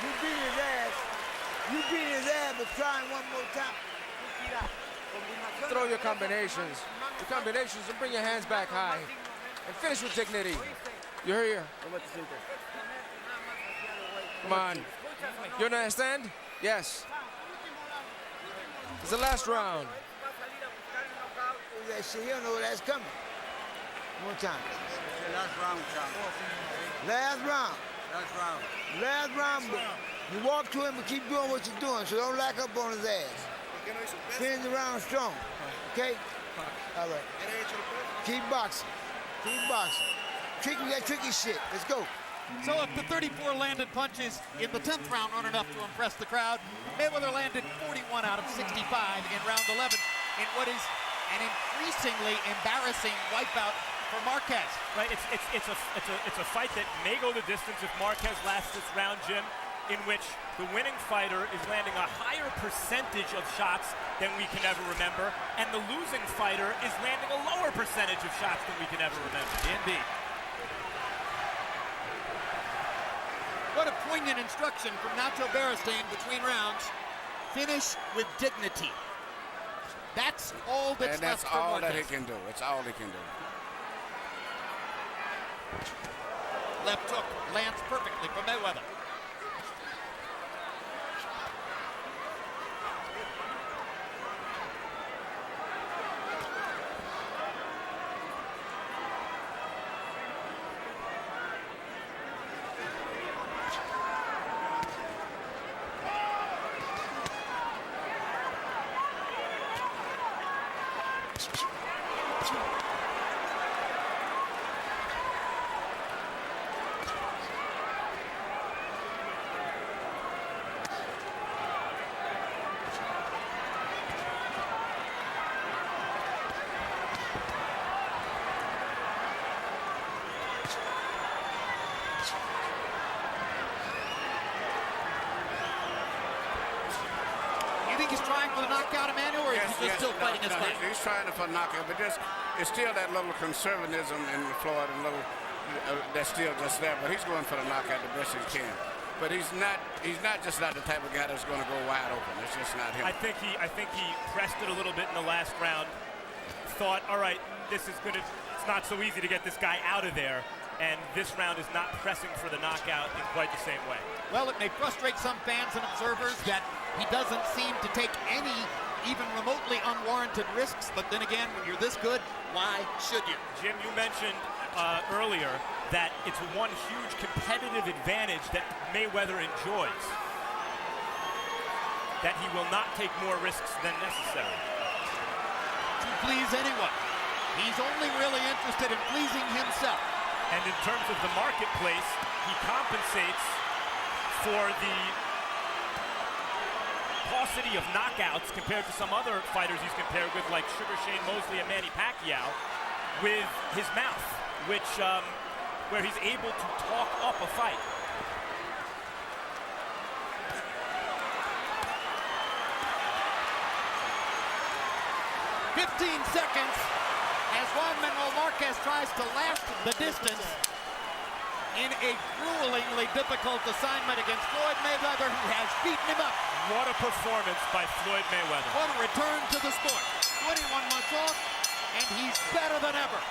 you beat his ass. You beat his ass, but trying one more time. Throw your combinations. Your combinations and bring your hands back high. And finish with dignity. You're here. Come on. You understand? Yes. It's the last round. That shit, he don't know that's coming. One time. Last round, John. Last round. Last round. Last round. You walk to him and keep doing what you're doing, so don't lack up on his ass. Finish the round strong. Okay? All right. Keep boxing. Keep boxing. Tricky, that tricky shit. Let's go. So if the 34 landed punches in the 10th round aren't enough to impress the crowd, Mayweather landed 41 out of 65 in round 11 in what is an increasingly embarrassing wipeout for Marquez. Right, it's a fight that may go the distance if Marquez lasts this round, Jim, in which the winning fighter is landing a higher percentage of shots than we can ever remember, and the losing fighter is landing a lower percentage of shots than we can ever remember. Indeed. What a poignant instruction from Nacho Beristain between rounds. Finish with dignity. That's all that's left for Marquez. And that's all that he can do. It's all he can do. Left hook lands perfectly for Mayweather. You think he's trying for the knockout, Emmanuel, or is he just still fighting his fight? He's trying for a knockout, but it's still that little conservatism in Floyd and little that's still just there. But he's going for the knockout the best he can. But he's not just not the type of guy that's going to go wide open. It's just not him. I think he pressed it a little bit in the last round. Thought, all right, it's not so easy to get this guy out of there. And this round is not pressing for the knockout in quite the same way. Well, it may frustrate some fans and observers that he doesn't seem to take any even remotely unwarranted risks, but then again, when you're this good, why should you? Jim, you mentioned earlier that it's one huge competitive advantage that Mayweather enjoys, that he will not take more risks than necessary. To please anyone. He's only really interested in pleasing himself. And in terms of the marketplace, he compensates for the paucity of knockouts compared to some other fighters he's compared with, like Sugar Shane Mosley and Manny Pacquiao, with his mouth, which where he's able to talk up a fight. Seconds as Juan Manuel Marquez tries to last the distance in a gruelingly difficult assignment against Floyd Mayweather, who has beaten him up. What a performance by Floyd Mayweather. What a return to the sport. 21 months off, and he's better than ever.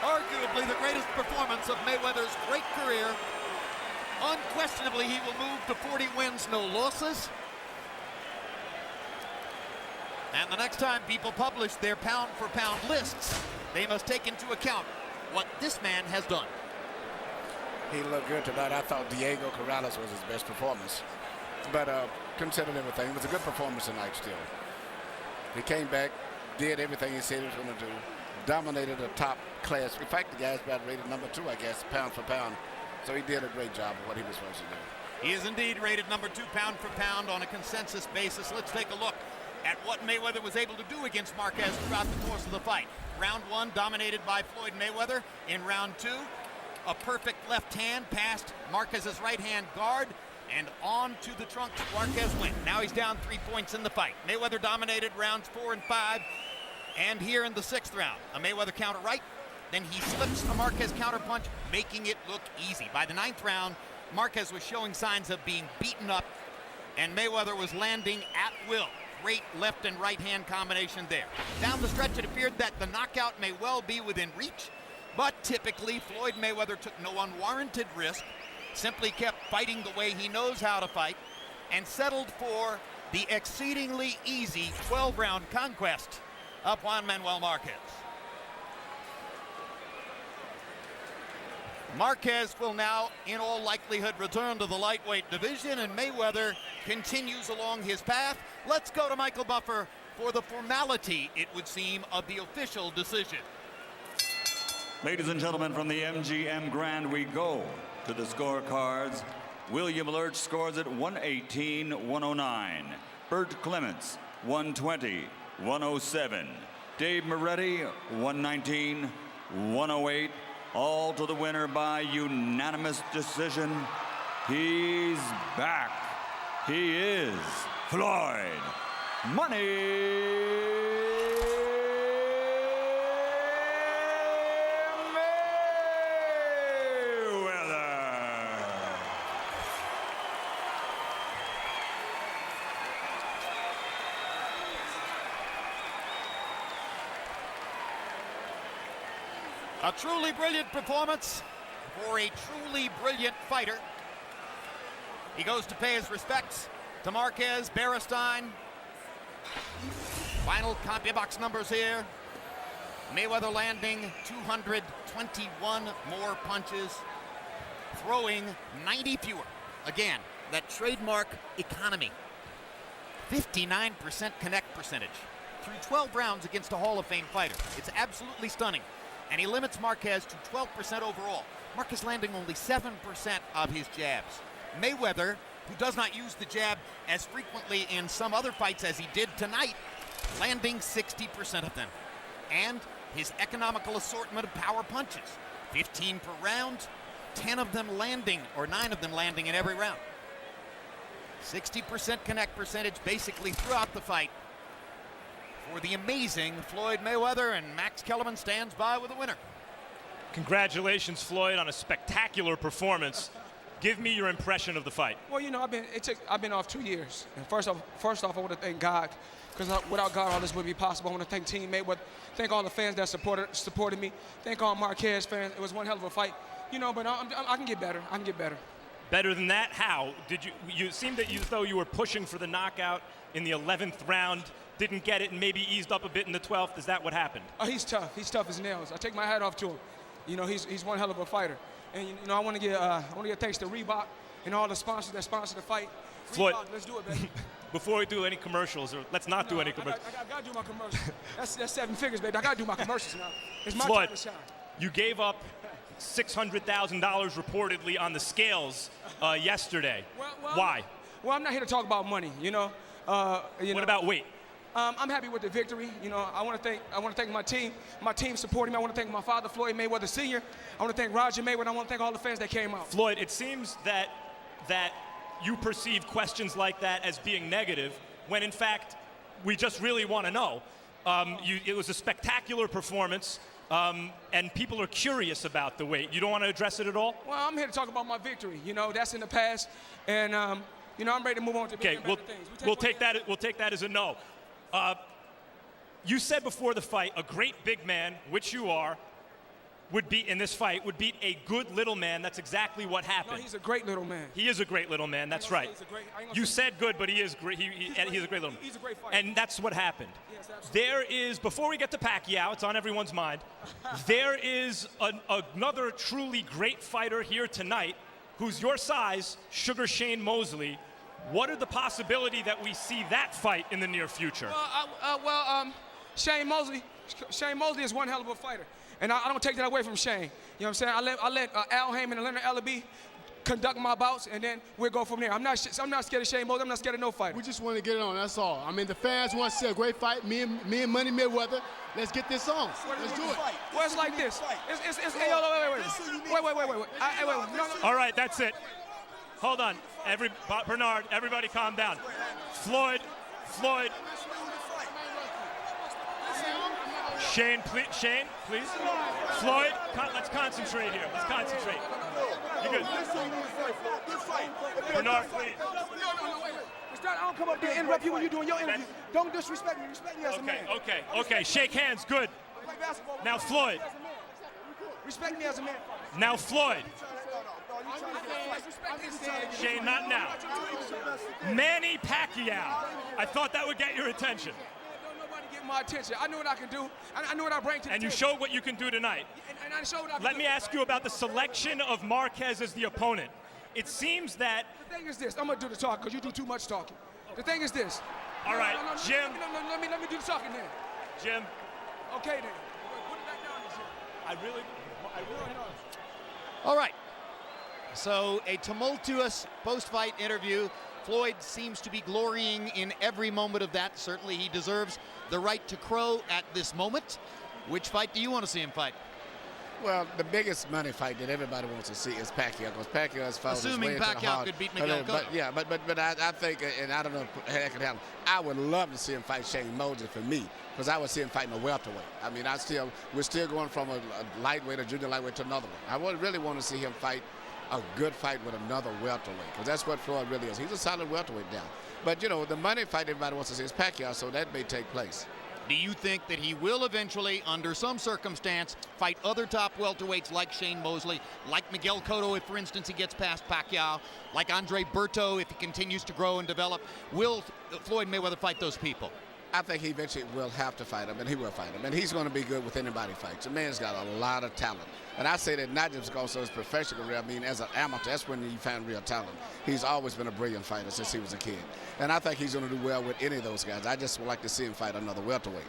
Arguably the greatest performance of Mayweather's great career. Unquestionably, he will move to 40 wins, no losses. And the next time people publish their pound-for-pound lists, they must take into account what this man has done. He looked good tonight. I thought Diego Corrales was his best performance. But considering everything, it was a good performance tonight still. He came back, did everything he said he was going to do, dominated a top-class. In fact, the guy's about rated number 2, I guess, pound for pound. So he did a great job of what he was supposed to do. He is indeed rated number 2 pound for pound on a consensus basis. Let's take a look at what Mayweather was able to do against Marquez throughout the course of the fight. Round 1 dominated by Floyd Mayweather. In round 2, a perfect left hand past Marquez's right hand guard and on to the trunk. Marquez went. Now he's down 3 points in the fight. Mayweather dominated rounds 4 and 5. And here in the 6th round, a Mayweather counter right. Then he slips a Marquez counterpunch, making it look easy. By the 9th round, Marquez was showing signs of being beaten up, and Mayweather was landing at will. Great left and right hand combination there. Down the stretch, it appeared that the knockout may well be within reach, but typically Floyd Mayweather took no unwarranted risk, simply kept fighting the way he knows how to fight, and settled for the exceedingly easy 12-round conquest of Juan Manuel Marquez. Marquez will now, in all likelihood, return to the lightweight division, and Mayweather continues along his path. Let's go to Michael Buffer for the formality, it would seem, of the official decision. Ladies and gentlemen, from the MGM Grand, we go to the scorecards. William Lurch scores at 118-109. Bert Clements, 120-107. Dave Moretti, 119-108. All to the winner by unanimous decision. He's back. He is Floyd Money Mayweather. A truly brilliant performance for a truly brilliant fighter. He goes to pay his respects to Marquez, Beristain. Final CompuBox numbers here. Mayweather landing 221 more punches, throwing 90 fewer. Again, that trademark economy. 59% connect percentage through 12 rounds against a Hall of Fame fighter. It's absolutely stunning. And he limits Marquez to 12% overall. Marquez landing only 7% of his jabs. Mayweather, who does not use the jab as frequently in some other fights as he did tonight, landing 60% of them. And his economical assortment of power punches. 15 per round, 10 of them landing, or 9 of them landing in every round. 60% connect percentage basically throughout the fight for the amazing Floyd Mayweather, and Max Kellerman stands by with a winner. Congratulations, Floyd, on a spectacular performance. Give me your impression of the fight. Well, you know, I've been off 2 years. And first off, I want to thank God, because without God, all this wouldn't be possible. I want to thank Team Mayweather, thank all the fans that supported me, thank all Marquez fans. It was one hell of a fight, you know. But I can get better. I can get better. Better than that? How? Did you? You seemed as though you were pushing for the knockout in the 11th round. Didn't get it, and maybe eased up a bit in the 12th. Is that what happened? Oh, he's tough. He's tough as nails. I take my hat off to him. You know, he's one hell of a fighter. And you know, I want to give thanks to Reebok and all the sponsors that sponsored the fight. Floyd, Reebok, let's do it, baby. Before we do any commercials, or let's not do any commercials. I gotta do my commercials. That's 7 figures, baby. I gotta do my commercials now. It's my Floyd, time to shine. you gave up $600,000 reportedly on the scales yesterday. Why? Well, I'm not here to talk about money. You know. What about weight? I'm happy with the victory. You know, I want to thank my team supporting me. I want to thank my father, Floyd Mayweather Sr. I want to thank Roger Mayweather. I want to thank all the fans that came out. Floyd, it seems that you perceive questions like that as being negative, when in fact we just really want to know. It was a spectacular performance, and people are curious about the weight. You don't want to address it at all? Well, I'm here to talk about my victory. You know, that's in the past, and you know, I'm ready to move on to bigger and better things. We'll take that as a no. You said before the fight, a great big man, which you are, would beat in this fight, would beat a good little man. That's exactly what happened. No, he's a great little man. He is a great little man. That's right. You said good, but he is great. He's a great little man. He's a great fighter. And that's what happened. Yes, absolutely. There is, before we get to Pacquiao, it's on everyone's mind, there is another truly great fighter here tonight who's your size, Sugar Shane Mosley. What are the possibility that we see that fight in the near future? Shane Mosley is one hell of a fighter. And I don't take that away from Shane. You know what I'm saying? I let Al Heyman and Leonard Ellaby conduct my bouts, and then we'll go from there. I'm not scared of Shane Mosley. I'm not scared of no fighter. We just want to get it on, that's all. I mean, the fans want to see a great fight. Me and Money Mayweather, let's get this on. Let's do it. Well, it's like this. Wait. No. All right, that's it. Hold on. Bernard, everybody calm down. Floyd. Shane, please. Floyd, let's concentrate here. Let's concentrate. You good? Bernard, please. I don't come up there and interrupt you when you're doing your interview. Don't disrespect me. Respect me as a man. Okay. Shake hands. Good. Now, Floyd. Respect me as a man. Now, Floyd. Shane, not now. Manny Pacquiao. I thought that would get your attention. Nobody get my attention. I know what I can do. I know what I bring to the table. And you showed what you can do tonight. And I showed what I can do. Let me ask you about the selection of Marquez as the opponent. It seems that... The thing is this. I'm going to do the talking because you do too much talking. The thing is this. All right, Jim. Let me do the talking then. Jim. Okay then. Put it back down, Jim. I really know. All right. So a tumultuous post-fight interview. Floyd seems to be glorying in every moment of that. Certainly he deserves the right to crow at this moment. Which fight do you want to see him fight? Well, the biggest money fight that everybody wants to see is Pacquiao, because Pacquiao has followed his way Assuming into the Pacquiao heart. could beat Miguel Cotto. But I think, and I don't know if that could happen, I would love to see him fight Shane Mosley for me, because I would see him fighting a welterweight. I mean, we're still going from a lightweight, a junior lightweight, to another one. I would really want to see him fight a good fight with another welterweight, because that's what Floyd really is. He's a solid welterweight now. But, you know, the money fight everybody wants to see is Pacquiao, so that may take place. Do you think that he will eventually, under some circumstance, fight other top welterweights like Shane Mosley, like Miguel Cotto if, for instance, he gets past Pacquiao, like Andre Berto if he continues to grow and develop? Will Floyd Mayweather fight those people? I think he eventually will have to fight him, and he will fight him. And he's going to be good with anybody he fights. The man's got a lot of talent. And I say that not just because of his professional career, I mean, as an amateur, that's when you find real talent. He's always been a brilliant fighter since he was a kid. And I think he's going to do well with any of those guys. I just would like to see him fight another welterweight.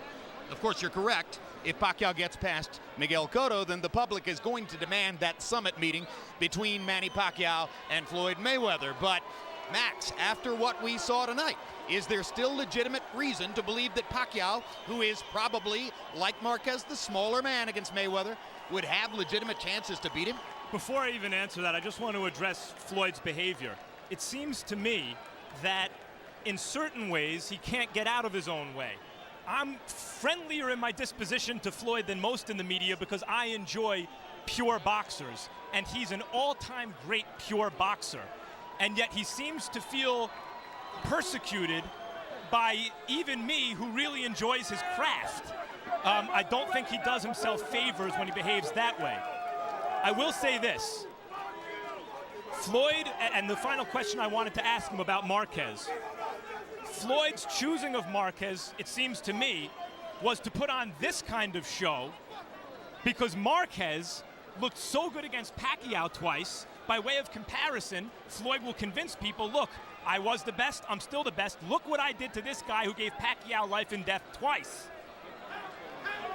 Of course, you're correct. If Pacquiao gets past Miguel Cotto, then the public is going to demand that summit meeting between Manny Pacquiao and Floyd Mayweather. But, Max, after what we saw tonight, is there still legitimate reason to believe that Pacquiao, who is probably, like Marquez, the smaller man against Mayweather, would have legitimate chances to beat him? Before I even answer that, I just want to address Floyd's behavior. It seems to me that in certain ways he can't get out of his own way. I'm friendlier in my disposition to Floyd than most in the media because I enjoy pure boxers, and he's an all-time great pure boxer. And yet he seems to feel persecuted by even me, who really enjoys his craft. I don't think he does himself favors when he behaves that way. I will say this. Floyd, and the final question I wanted to ask him about Marquez. Floyd's choosing of Marquez, it seems to me, was to put on this kind of show because Marquez looked so good against Pacquiao twice. By way of comparison, Floyd will convince people, look, I was the best, I'm still the best. Look what I did to this guy who gave Pacquiao life and death twice.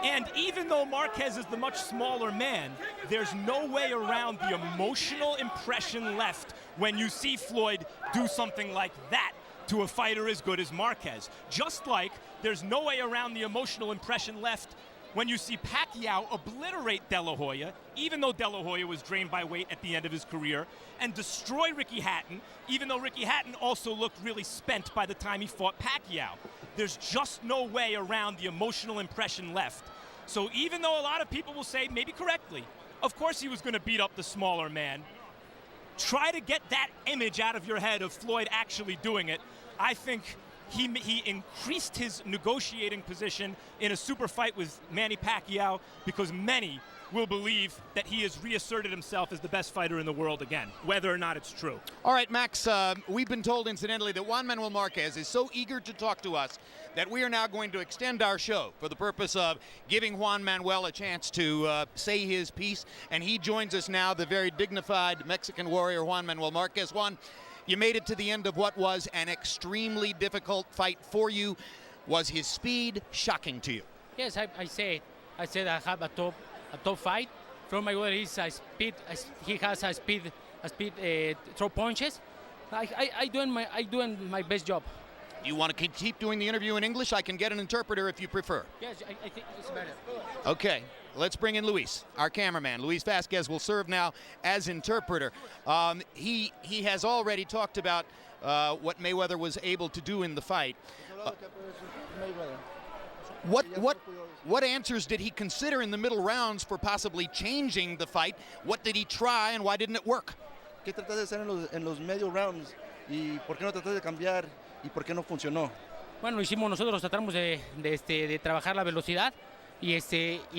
And even though Marquez is the much smaller man, there's no way around the emotional impression left when you see Floyd do something like that to a fighter as good as Marquez. Just like there's no way around the emotional impression left when you see Pacquiao obliterate De La Hoya, even though De La Hoya was drained by weight at the end of his career, and destroy Ricky Hatton, even though Ricky Hatton also looked really spent by the time he fought Pacquiao. There's just no way around the emotional impression left. So even though a lot of people will say, maybe correctly, of course he was going to beat up the smaller man, try to get that image out of your head of Floyd actually doing it. I think he increased his negotiating position in a super fight with Manny Pacquiao because many will believe that he has reasserted himself as the best fighter in the world again, whether or not it's true. All right, Max, we've been told, incidentally, that Juan Manuel Marquez is so eager to talk to us that we are now going to extend our show for the purpose of giving Juan Manuel a chance to say his piece. And he joins us now, the very dignified Mexican warrior, Juan Manuel Marquez. Juan, you made it to the end of what was an extremely difficult fight for you. Was his speed shocking to you? Yes, I said I have a top fight. From Mayweather, he has a speed throw punches. I doing my best job. Do you want to keep doing the interview in English? I can get an interpreter if you prefer. Yes, I think it's better. Okay, let's bring in Luis, our cameraman. Luis Vasquez will serve now as interpreter. He has already talked about what Mayweather was able to do in the fight. What answers did he consider in the middle rounds for possibly changing the fight? What did he try and why didn't it work? ¿Qué tratas de hacer en los medio rounds? ¿Y por qué no tratas de cambiar? ¿Y por qué no funcionó? Bueno, nosotros tratamos de trabajar la velocidad y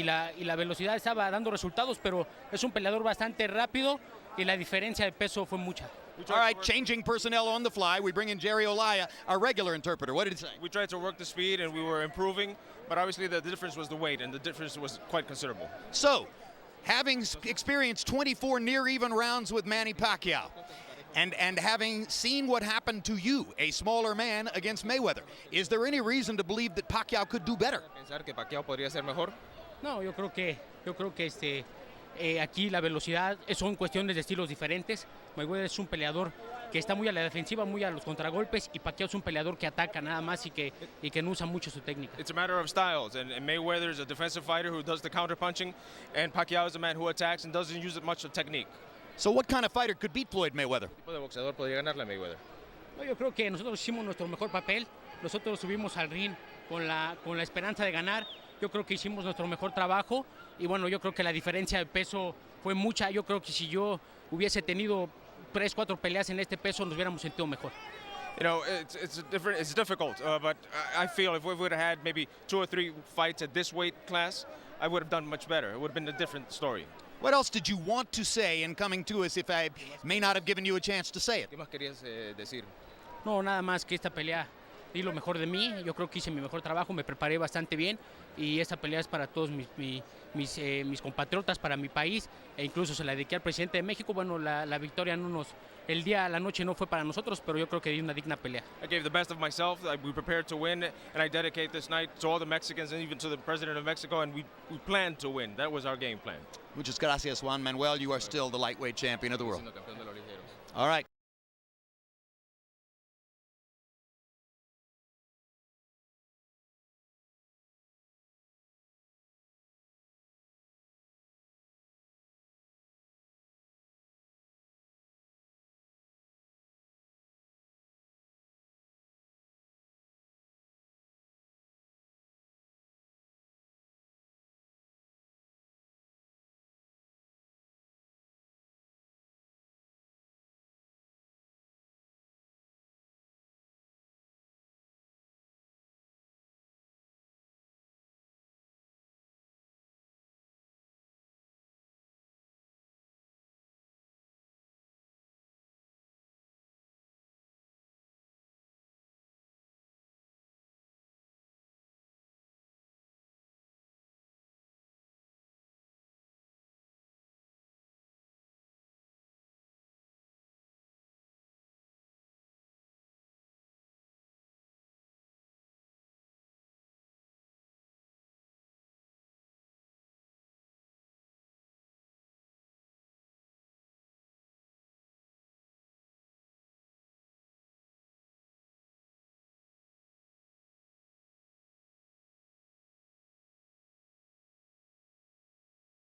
la velocidad estaba dando resultados, pero es un peleador bastante rápido y la diferencia de peso fue mucha. All right, changing personnel on the fly. We bring in Jerry Olaya, our regular interpreter. What did he say? We tried to work the speed and we were improving, but obviously the difference was the weight, and the difference was quite considerable. So, having experienced 24 near-even rounds with Manny Pacquiao, and having seen what happened to you, a smaller man, against Mayweather, is there any reason to believe that Pacquiao could do better? ¿Pensar que Pacquiao podría ser mejor? No, yo creo que aquí la velocidad son cuestiones de estilos diferentes. Mayweather es un peleador que está muy a la defensiva, muy a los contragolpes, y Pacquiao es un peleador que ataca nada más y que no usa mucho su técnica. It's a matter of styles, and Mayweather is a defensive fighter who does the counter-punching, and Pacquiao is a man who attacks and doesn't use much of technique. So what kind of fighter could beat Floyd Mayweather? ¿Qué tipo de boxeador podría ganarle a Mayweather? No, yo creo que nosotros hicimos nuestro mejor papel. Nosotros subimos al ring con la esperanza de ganar. Yo creo que hicimos nuestro mejor trabajo y bueno, yo creo que la diferencia de peso fue mucha. Yo creo que si yo hubiese tenido 3-4 peleas en este peso nos hubiéramos sentido mejor. You know, it's difficult, but I feel if we would have had maybe 2 or 3 fights at this weight class, I would have done much better. It would have been a different story. What else did you want to say in coming to us if I may not have given you a chance to say it? ¿Qué más querías decir? No, nada más que esta pelea di lo mejor de mí. Yo creo que hice mi mejor trabajo, me preparé bastante bien y esta pelea es para todos mis compatriotas, para mi país e incluso se la dediqué al presidente de México. Bueno, la victoria la noche no fue para nosotros, pero yo creo que di una digna pelea. I gave the best of myself. We prepared to win, and I dedicate this night to all the Mexicans and even to the president of Mexico, and we planned to win. That was our game plan. Muchas gracias, Juan Manuel. You are still the lightweight champion of the world. All right.